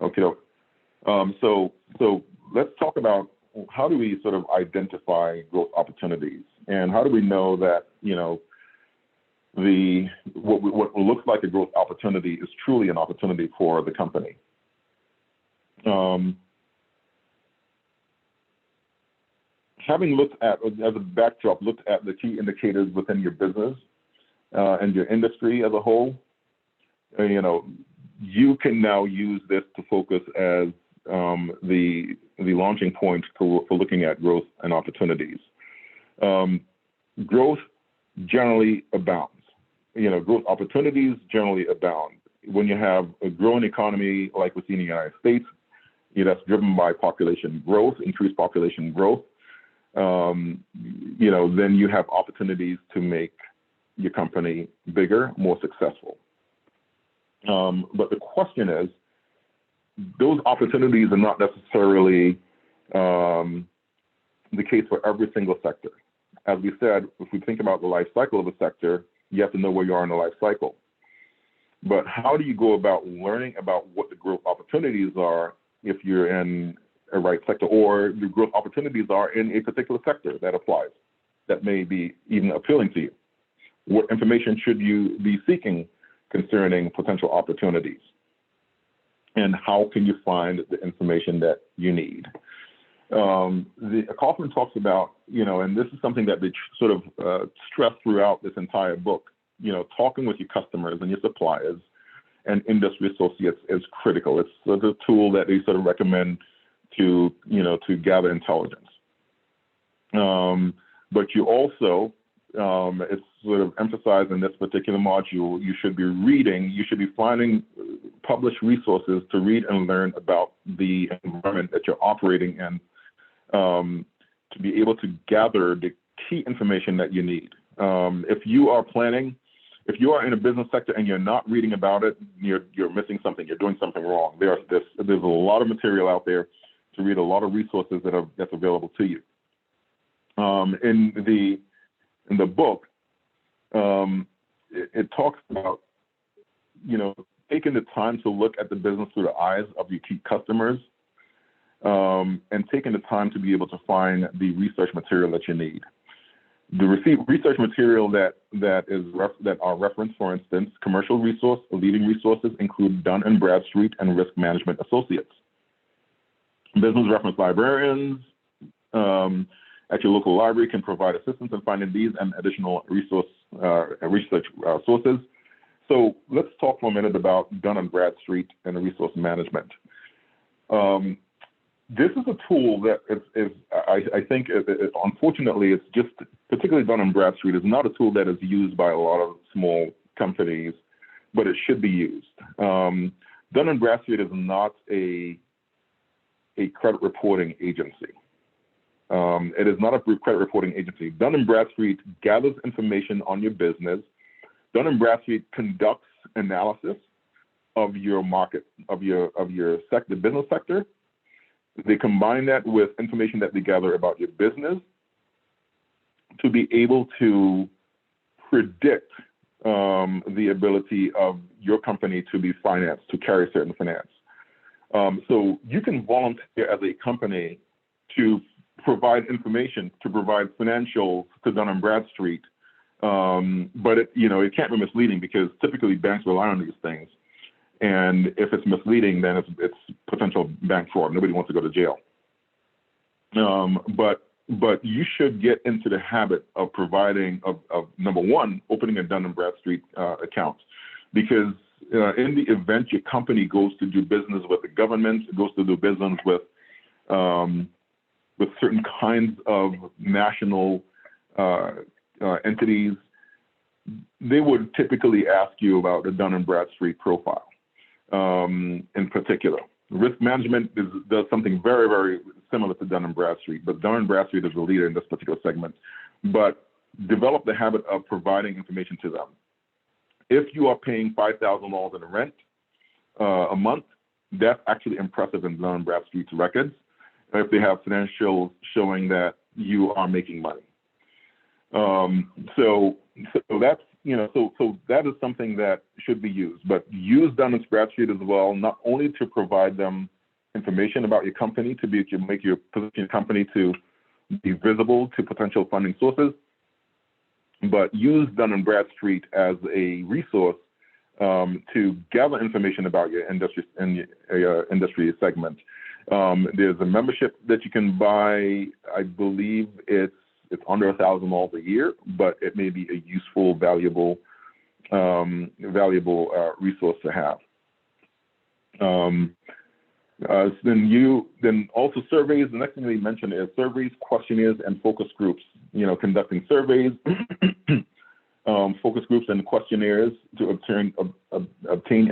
Okay. So let's talk about how do we sort of identify growth opportunities, and how do we know that, you know, what looks like a growth opportunity is truly an opportunity for the company. Having looked at, as a backdrop, looked at the key indicators within your business and your industry as a whole, you know, you can now use this to focus as the launching point for looking at growth and opportunities. Growth generally abounds. You know, growth opportunities generally abound. When you have a growing economy like we see in the United States, you know, that's driven by population growth, increased population growth, you know, then you have opportunities to make your company bigger, more successful. But the question is, those opportunities are not necessarily the case for every single sector. As we said, if we think about the life cycle of a sector, you have to know where you are in the life cycle. But how do you go about learning about what the growth opportunities are if you're in a right sector, or the growth opportunities are in a particular sector that applies, that may be even appealing to you? What information should you be seeking concerning potential opportunities? And how can you find the information that you need? Kaufman talks about, you know, and this is something that they sort of stress throughout this entire book, you know, talking with your customers and your suppliers and industry associates is critical. It's sort of a tool that they sort of recommend to, you know, to gather intelligence. But you also, it's sort of emphasized in this particular module, you should be reading, you should be finding published resources to read and learn about the environment that you're operating in, to be able to gather the key information that you need. If you are planning, if you are in a business sector and you're not reading about it, you're missing something, you're doing something wrong. There's a lot of material out there to read, a lot of resources that's available to you. In the book, it talks about, you know, taking the time to look at the business through the eyes of your key customers, and taking the time to be able to find the research material that you need. The research material that are referenced, for instance, commercial resource, leading resources include Dun & Bradstreet and Risk Management Associates. Business reference librarians at your local library can provide assistance in finding these and additional research sources. So let's talk for a minute about Dun & Bradstreet and resource management. This is a tool that I think, unfortunately, it's just, particularly Dun & Bradstreet, is not a tool that is used by a lot of small companies, but it should be used. Dun & Bradstreet is not a credit reporting agency. It is not a credit reporting agency. Dun & Bradstreet gathers information on your business. Dun & Bradstreet conducts analysis of your market, of your sector, business sector. They combine that with information that they gather about your business to be able to predict the ability of your company to be financed, to carry certain finance. So you can volunteer as a company to provide information, to provide financials to Dun & Bradstreet, but it can't be misleading, because typically banks rely on these things. And if it's misleading, then it's potential bank fraud. Nobody wants to go to jail. But you should get into the habit of providing, of number one, opening a Dun & Bradstreet account, because in the event your company goes to do business with the government, goes to do business with certain kinds of national entities, they would typically ask you about the Dun & Bradstreet profile. In particular, risk management does something very, very similar to Dun & Bradstreet, but Dun & Bradstreet is the leader in this particular segment. But develop the habit of providing information to them. If you are paying $5,000 in rent a month, that's actually impressive in Dun & Bradstreet's records. If they have financials showing that you are making money. So that's, you know, so that is something that should be used, but use Dun & Bradstreet as well, not only to provide them information about your company, to make your position company to be visible to potential funding sources, but use Dun & Bradstreet as a resource to gather information about your industry and your industry segment. There's a membership that you can buy. I believe it's under $1,000 a year, but it may be a useful, valuable resource to have. Then also surveys. The next thing they mentioned is surveys, questionnaires, and focus groups. You know, conducting surveys, focus groups, and questionnaires to obtain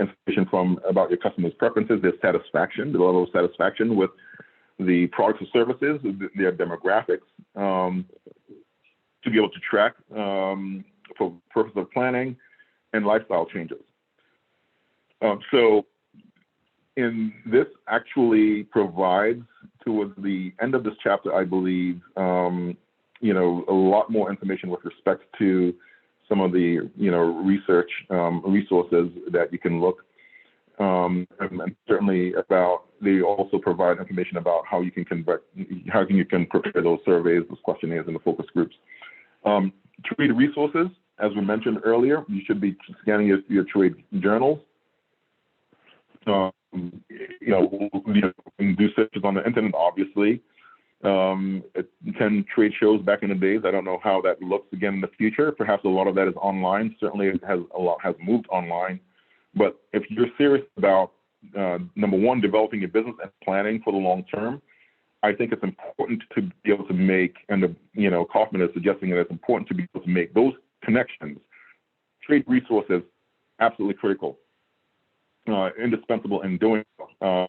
information about your customers' preferences, their satisfaction, the level of satisfaction with the products or services, their demographics, to be able to track for purpose of planning and lifestyle changes. So in this actually provides, towards the end of this chapter, I believe, you know, a lot more information with respect to some of the, you know, research resources that you can look, and certainly about, they also provide information about how you can prepare those surveys, those questionnaires, and the focus groups. Trade resources, as we mentioned earlier, you should be scanning your trade journals. You know, you can do searches on the internet, obviously. 10 trade shows back in the days. I don't know how that looks again in the future. Perhaps a lot of that is online. Certainly, a lot has moved online. But if you're serious about number one, developing your business and planning for the long term, I think it's important to be able to make, and you know, Kaufman is suggesting that it's important to be able to make those connections. Trade resources, absolutely critical, indispensable in doing so.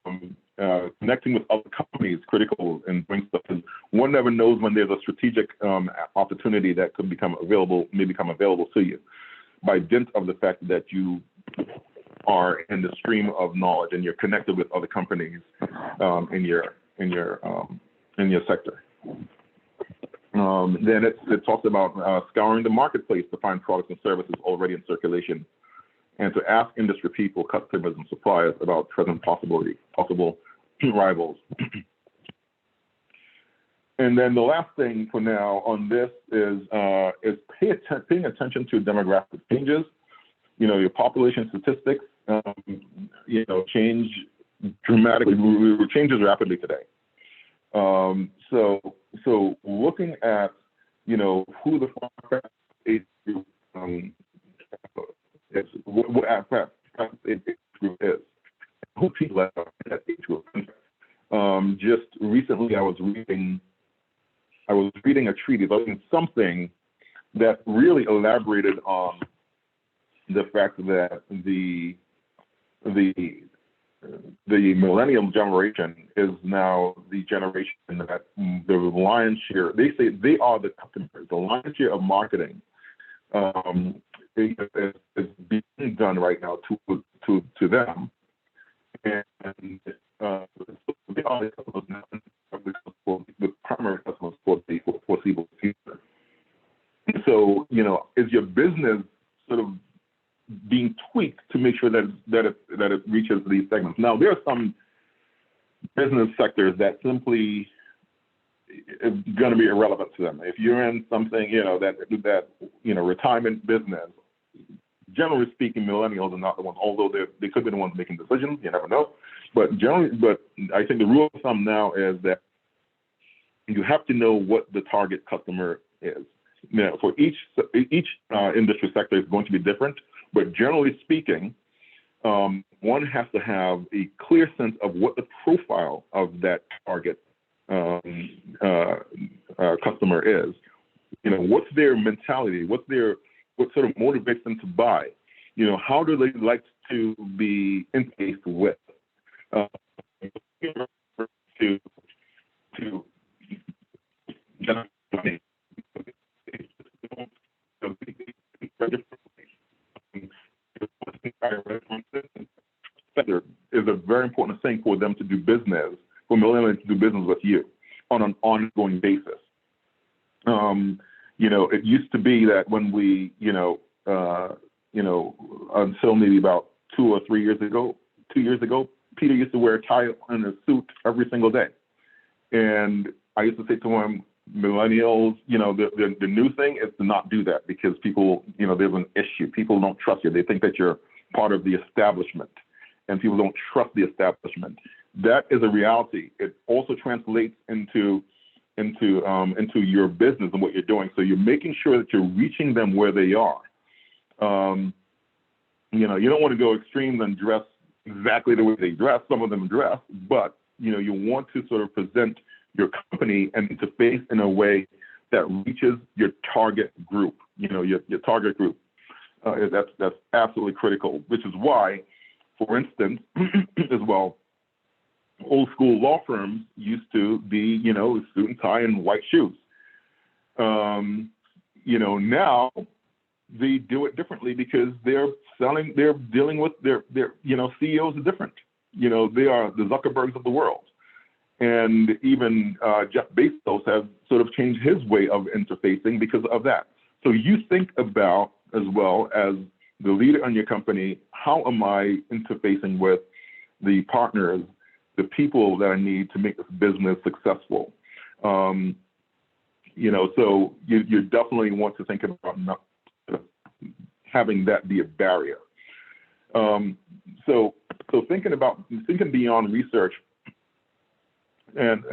Connecting with other companies, critical in doing stuff. One never knows when there's a strategic opportunity that could may become available to you, by dint of the fact that you are in the stream of knowledge and you're connected with other companies in your sector. Then it talks about scouring the marketplace to find products and services already in circulation, and to ask industry people, customers, and suppliers about present possible rivals. And then the last thing for now on this is paying attention to demographic changes. You know, your population statistics, you know, change dramatically, changes rapidly today. So looking at, you know, who the age group is, what age group is, who people are in that age group. Just recently, I was reading a treatise, something that really elaborated on the fact that the millennial generation is now the generation that the lion's share, they say they are the customers, the lion's share of marketing is being done right now to them. And they are the customers now, the primary customers for the foreseeable future. So, you know, is your business sort of being tweaked to make sure that it reaches these segments? Now, there are some business sectors that simply is going to be irrelevant to them. If you're in something, you know, that you know, retirement business, generally speaking, millennials are not the ones, although they could be the ones making decisions. You never know. But I think the rule of thumb now is that you have to know what the target customer is. You know, for each industry sector is going to be different, but generally speaking, one has to have a clear sense of what the profile of that target customer is. You know, what's their mentality? What sort of motivates them to buy? You know, how do they like to be interfaced with? To very different. Sector is a very important thing for them to do business, for millennials to do business with you on an ongoing basis. You know, it used to be that when we, until maybe about 2 or 3 years ago, 2 years ago, Peter used to wear a tie and a suit every single day. And I used to say to him, millennials, you know, the new thing is to not do that, because people, you know, there's an issue. People don't trust you. They think that you're part of the establishment, and people don't trust the establishment. That is a reality. It also translates into your business and what you're doing. So you're making sure that you're reaching them where they are. You know, you don't want to go extreme and dress exactly the way they dress. Some of them dress, but you know, you want to sort of present your company and interface in a way that reaches your target group. You know, your target group. That's absolutely critical. Which is why, for instance, as well, old school law firms used to be, you know, suit and tie and white shoes. You know, now they do it differently because they're dealing with their you know, CEOs are different. You know, they are the Zuckerbergs of the world. And even Jeff Bezos has sort of changed his way of interfacing because of that. So you think about, as well as the leader in your company, how am I interfacing with the partners, the people that I need to make this business successful? You know, so you definitely want to think about not having that be a barrier. So thinking beyond research, and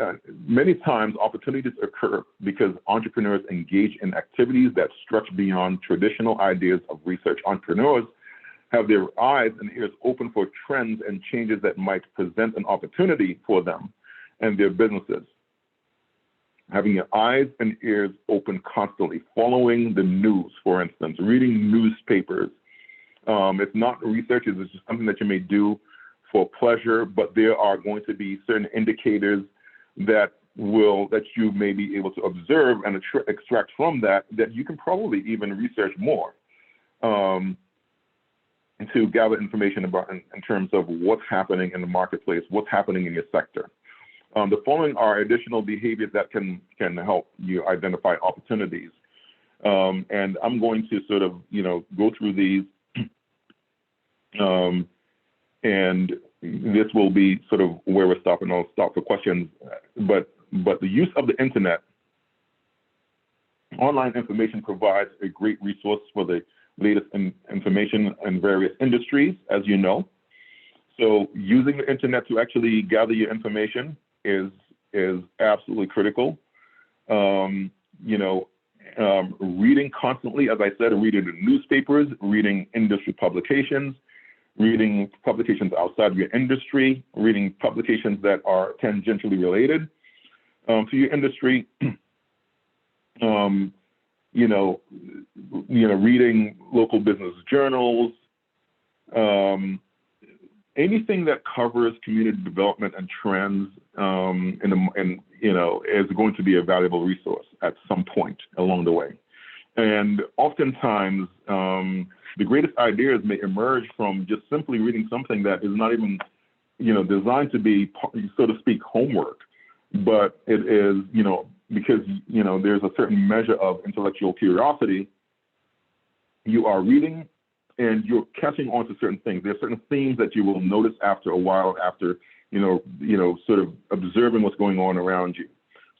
many times opportunities occur because entrepreneurs engage in activities that stretch beyond traditional ideas of research. Entrepreneurs have their eyes and ears open for trends and changes that might present an opportunity for them and their businesses. Having your eyes and ears open constantly, following the news, for instance, reading newspapers. It's not research, it's just something that you may do for pleasure, but there are going to be certain indicators that you may be able to observe and extract from that you can probably even research more to gather information about in terms of what's happening in the marketplace, what's happening in your sector. The following are additional behaviors that can help you identify opportunities. And I'm going to sort of, you know, go through these. And this will be sort of where we're stopping. I'll stop for questions. But the use of the internet, online information provides a great resource for the latest information in various industries, as you know. So using the internet to actually gather your information is absolutely critical. You know, reading constantly, as I said, reading the newspapers, reading industry publications, reading publications outside of your industry, reading publications that are tangentially related to your industry. You know, reading local business journals, anything that covers community development and trends, you know, is going to be a valuable resource at some point along the way. And oftentimes, the greatest ideas may emerge from just simply reading something that is not even, you know, designed to be, so to speak, homework, but it is, you know, because, you know, there's a certain measure of intellectual curiosity. You are reading and you're catching on to certain things. There are certain themes that you will notice after a while, after, you know, sort of observing what's going on around you.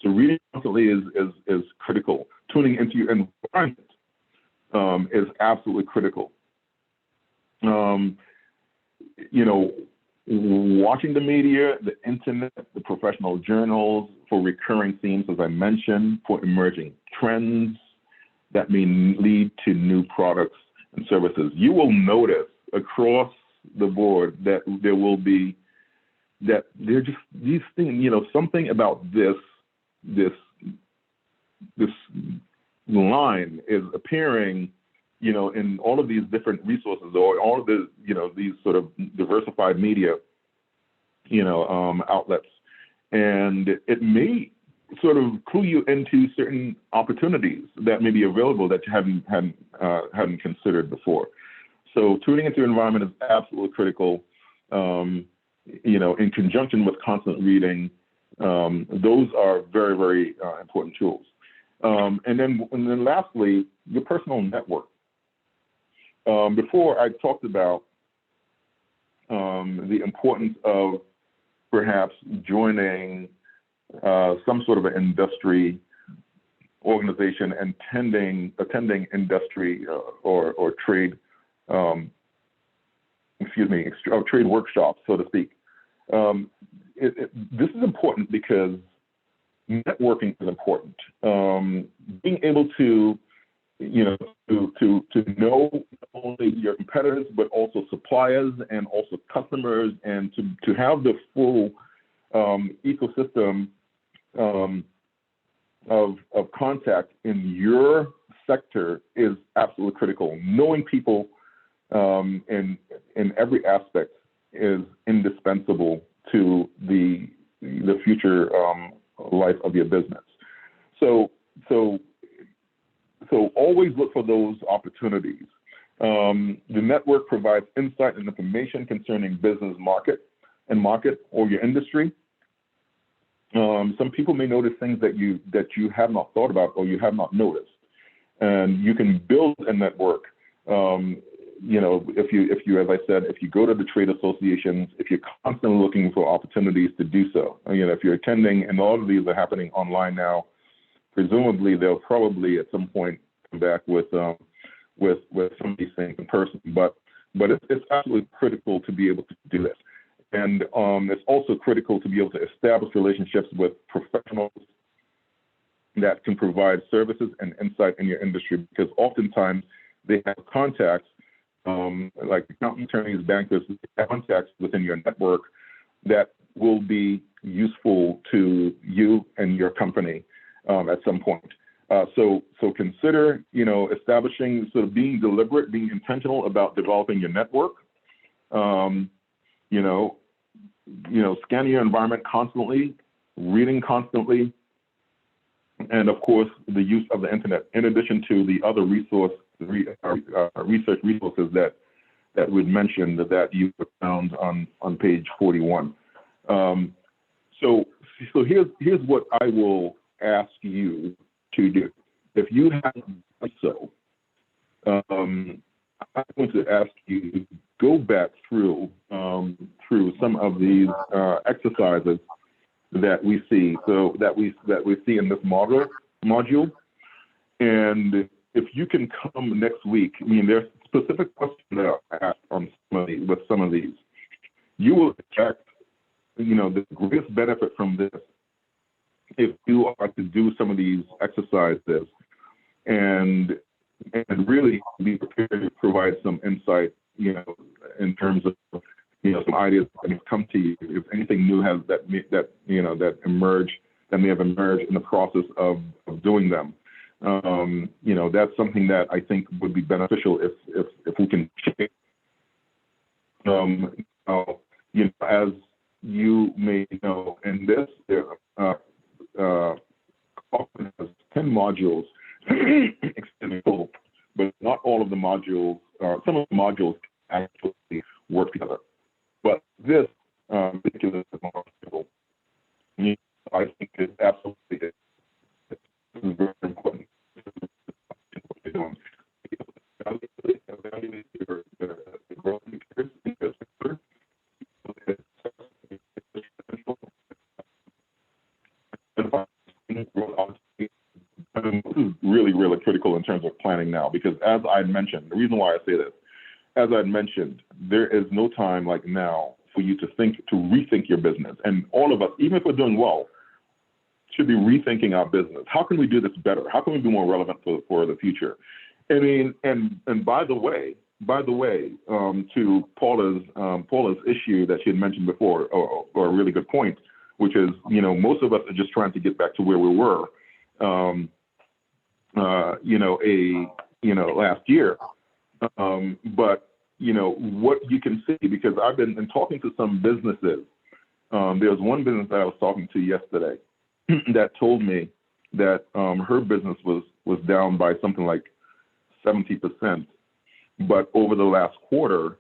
So reading constantly is critical. Tuning into your environment is absolutely critical. You know, watching the media, the internet, the professional journals for recurring themes, as I mentioned, for emerging trends that may lead to new products and services. You will notice across the board that there will be, that they're just these things, you know, something about this line is appearing, you know, in all of these different resources, or all of the, you know, these sort of diversified media, you know, outlets. And it may sort of clue you into certain opportunities that may be available that you hadn't considered before. So tuning into your environment is absolutely critical. In conjunction with constant reading, those are very, very important tools. And then lastly, your personal network. Before I talked about the importance of perhaps joining some sort of an industry organization and attending industry or trade, trade workshops, so to speak. This is important because networking is important. Being able to know not only your competitors, but also suppliers and also customers, and to have the full ecosystem of contact in your sector is absolutely critical. Knowing people in every aspect is indispensable to the future life of your business. So always look for those opportunities. The network provides insight and information concerning business market or your industry. Some people may notice things that you have not thought about or you have not noticed, and you can build a network. If you, as I said, if you go to the trade associations, if you're constantly looking for opportunities to do so, if you're attending, and all of these are happening online now, presumably they'll probably at some point come back with some of these things in person. But it's absolutely critical to be able to do this. And it's also critical to be able to establish relationships with professionals that can provide services and insight in your industry, because oftentimes they have contacts, like accounting attorneys, bankers, contacts within your network that will be useful to you and your company at some point. So consider, establishing, sort of being deliberate, being intentional about developing your network. Scanning your environment constantly, reading constantly, and of course the use of the internet, in addition to the other research resources that we'd mentioned that you found on page 41. So here's what I will ask you to do. If you haven't done so, I'm going to ask you to go back through some of these exercises that we see, in this module. And if you can come next week, there's specific questions that are asked with some of these. You will expect, the greatest benefit from this if you are to do some of these exercises and really be prepared to provide some insight, in terms of, some ideas that have come to you, if anything new that may have emerged in the process of doing them. That's something that I think would be beneficial if we can share. As you may know, in this, there often has 10 modules, but not all of the modules, some of the modules actually work together. But this particular module, I think is absolutely very important. This is really, really critical in terms of planning now, because as I mentioned, the reason why I say this, as I mentioned, there is no time like now for you to rethink your business. And all of us, even if we're doing well, should be rethinking our business. How can we do this better? How can we be more relevant for the future? And by the way, to Paula's issue that she had mentioned before, or a really good point, which is, most of us are just trying to get back to where we were, last year. But what you can see, because I've been talking to some businesses. There's one business that I was talking to yesterday, that told me that her business was down by something like 70%, but over the last quarter,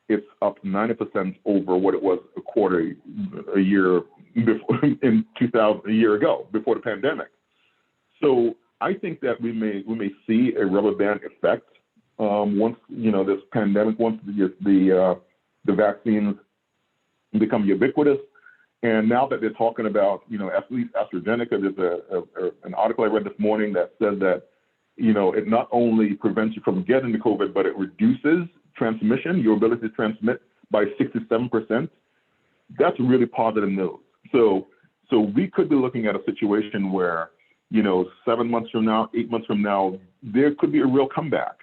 it's up 90% over what it was a year before, a year ago, before the pandemic. So I think that we may see a rubber band effect once this pandemic, once the vaccines become ubiquitous. And now that they're talking about, at least AstraZeneca, there's an article I read this morning that said that, it not only prevents you from getting the COVID, but it reduces transmission, your ability to transmit, by 67%. That's really positive news. So we could be looking at a situation where, 7 months from now, 8 months from now, there could be a real comeback.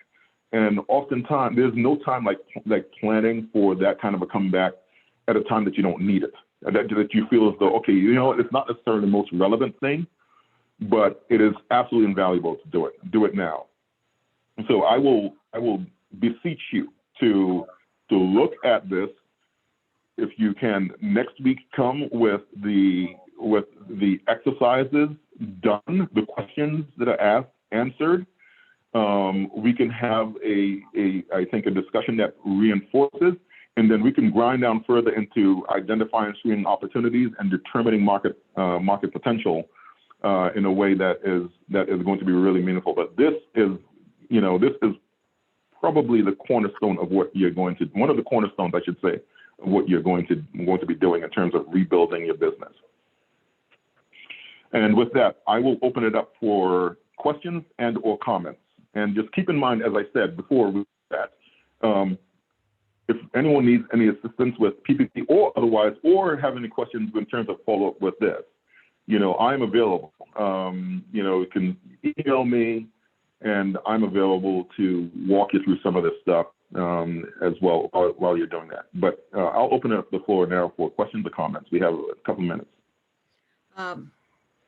And oftentimes, there's no time like planning for that kind of a comeback at a time that you don't need it. That you feel as though, okay, it's not necessarily the most relevant thing, but it is absolutely invaluable to do it. Do it now. So I will beseech you to look at this. If you can next week come with the exercises done, the questions that are asked, answered, we can have I think a discussion that reinforces, and then we can grind down further into identifying screening opportunities and determining market potential in a way that is going to be really meaningful. But this is probably the cornerstone of what you're going to, one of the cornerstones, I should say, of what you're going to be doing in terms of rebuilding your business. And with that, I will open it up for questions and or comments. And just keep in mind, as I said before, that if anyone needs any assistance with PPP or otherwise, or have any questions in terms of follow-up with this, I'm available. You can email me, and I'm available to walk you through some of this stuff as well while you're doing that. But I'll open up the floor now for questions or comments. We have a couple minutes.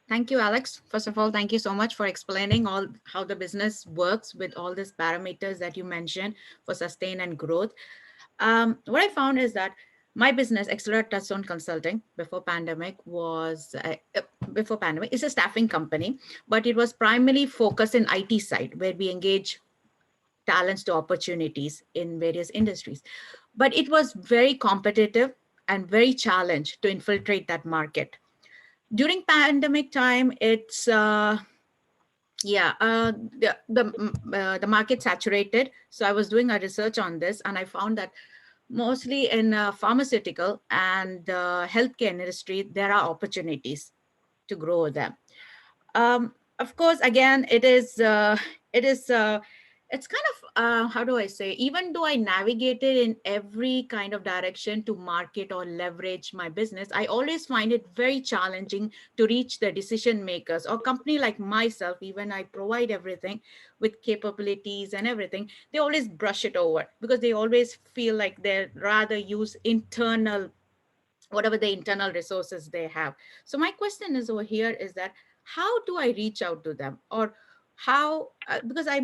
Thank you, Alex. First of all, thank you so much for explaining how the business works with all these parameters that you mentioned for sustain and growth. What I found is that my business, Accelerate Touchstone Consulting, before pandemic, is a staffing company, but it was primarily focused in IT side, where we engage talents to opportunities in various industries. But it was very competitive and very challenged to infiltrate that market. During pandemic time, it's the market saturated. So I was doing a research on this, and I found that mostly in pharmaceutical and healthcare industry, there are opportunities to grow them. Of course, again, it's kind of, how do I say, even though I navigated in every kind of direction to market or leverage my business, I always find it very challenging to reach the decision makers or company like myself. Even I provide everything with capabilities and everything, they always brush it over because they always feel like they'd rather use whatever the internal resources they have. So my question is over here is that, how do I reach out to them? Or how, because I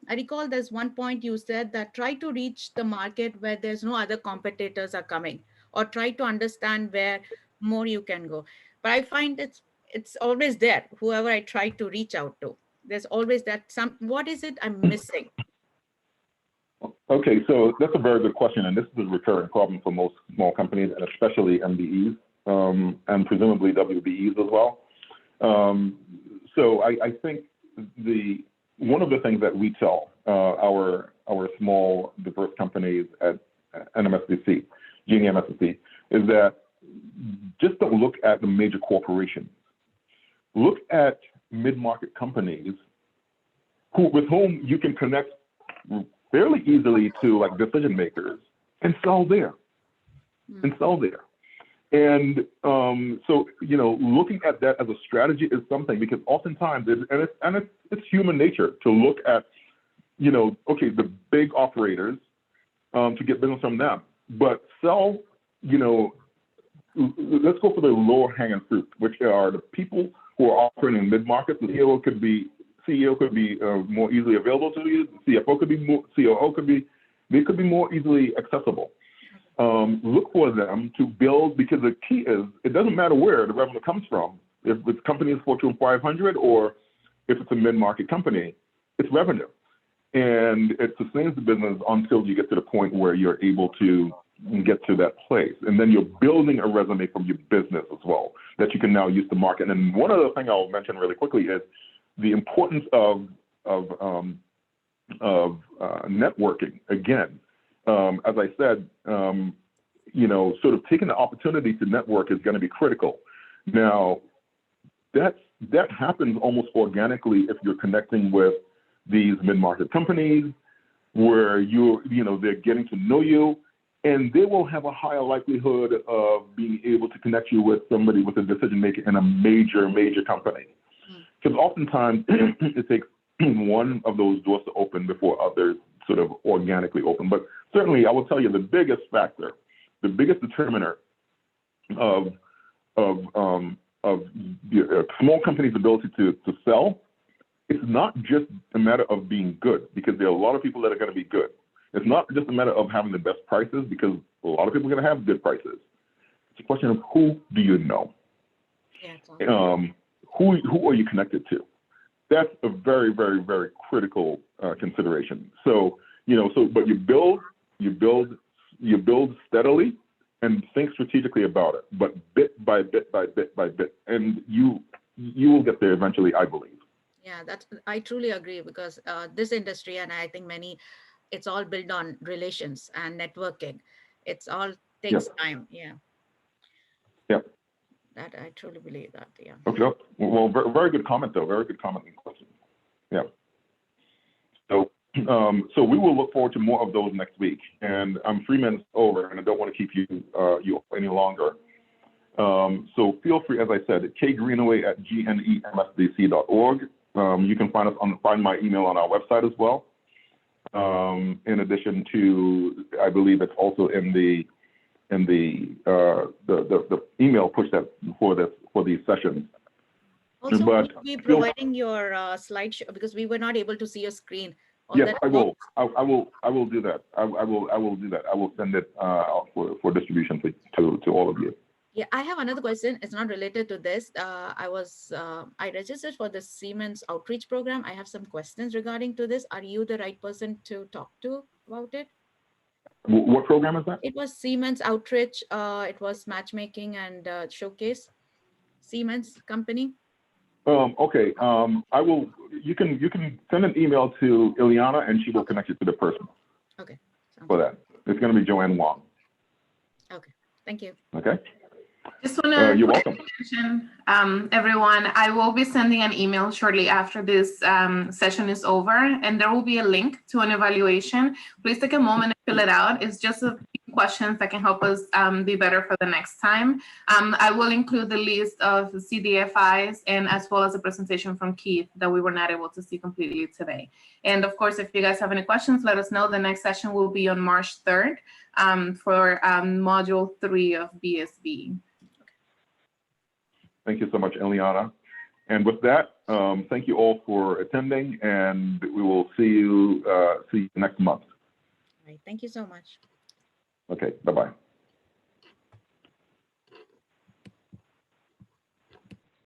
recall there's one point you said that try to reach the market where there's no other competitors are coming, or try to understand where more you can go. But I find it's always there, whoever I try to reach out to, there's always that what is it I'm missing? Okay, so that's a very good question, and this is a recurring problem for most small companies, and especially MBEs, and presumably WBEs as well. So I think one of the things that we tell our small diverse companies at NMSDC, Genie MSDC, is that just don't look at the major corporations. Look at mid-market companies with whom you can connect fairly easily to like decision makers and sell there. And so, looking at that as a strategy is something, because oftentimes, it's human nature to look at, okay, the big operators to get business from them, but sell, let's go for the lower hanging fruit, which are the people who are operating in mid-market. The CEO could be more easily available to you. The CFO could be more, COO could be more easily accessible. Look for them to build, because the key is, it doesn't matter where the revenue comes from. If the company is Fortune 500 or if it's a mid-market company, it's revenue. And it sustains the business until you get to the point where you're able to get to that place. And then you're building a resume from your business as well that you can now use to market. And one other thing I'll mention really quickly is the importance of networking. Again, as I said, sort of taking the opportunity to network is going to be critical. Now, that happens almost organically if you're connecting with these mid-market companies where they're getting to know you, and they will have a higher likelihood of being able to connect you with somebody with a decision maker in a major company. Because oftentimes it takes one of those doors to open before others sort of organically open. But certainly I will tell you the biggest factor, the biggest determiner of small companies' ability to sell, it's not just a matter of being good, because there are a lot of people that are going to be good. It's not just a matter of having the best prices, because a lot of people are going to have good prices. It's a question of who do you know? Who are you connected to? That's a very, very, very critical consideration. So, but you build steadily and think strategically about it, but bit by bit by bit by bit, and you will get there eventually, I believe. Yeah, I truly agree, because this industry, and I think it's all built on relations and networking. It's all takes time. Yeah. Yeah. That I truly believe that. Yeah. Okay. Well, very, very good comment, though. Very good comment and question. Yeah. So we will look forward to more of those next week. And I'm 3 minutes over, and I don't want to keep you any longer. So feel free, as I said, kgreenaway@gnemsdc.org. You can find my email on our website as well. In addition to, I believe it's also in the email push that for these sessions. Also, will you be providing your slideshow, because we were not able to see your screen? Yes, I will. I will do that. I will do that. I will send it out for distribution to all of you. Yeah, I have another question. It's not related to this. I registered for the Siemens outreach program. I have some questions regarding to this. Are you the right person to talk to about it? What program is that? It was Siemens outreach. It was matchmaking and showcase. Siemens company. Okay. I will. You can send an email to Ileana, and she will connect you to the person. Okay. For that, it's going to be Joanne Wong. Okay. Thank you. Okay. Just want to you're welcome. mention, everyone, I will be sending an email shortly after this session is over, and there will be a link to an evaluation. Please take a moment and fill it out. It's just a few questions that can help us be better for the next time. I will include the list of CDFIs and as well as a presentation from Keith that we were not able to see completely today. And of course, if you guys have any questions, let us know. The next session will be on March 3rd for module 3 of BSB. Thank you so much, Ileana. And with that, thank you all for attending, and we will see you next month. All right. Thank you so much. Okay. Bye-bye.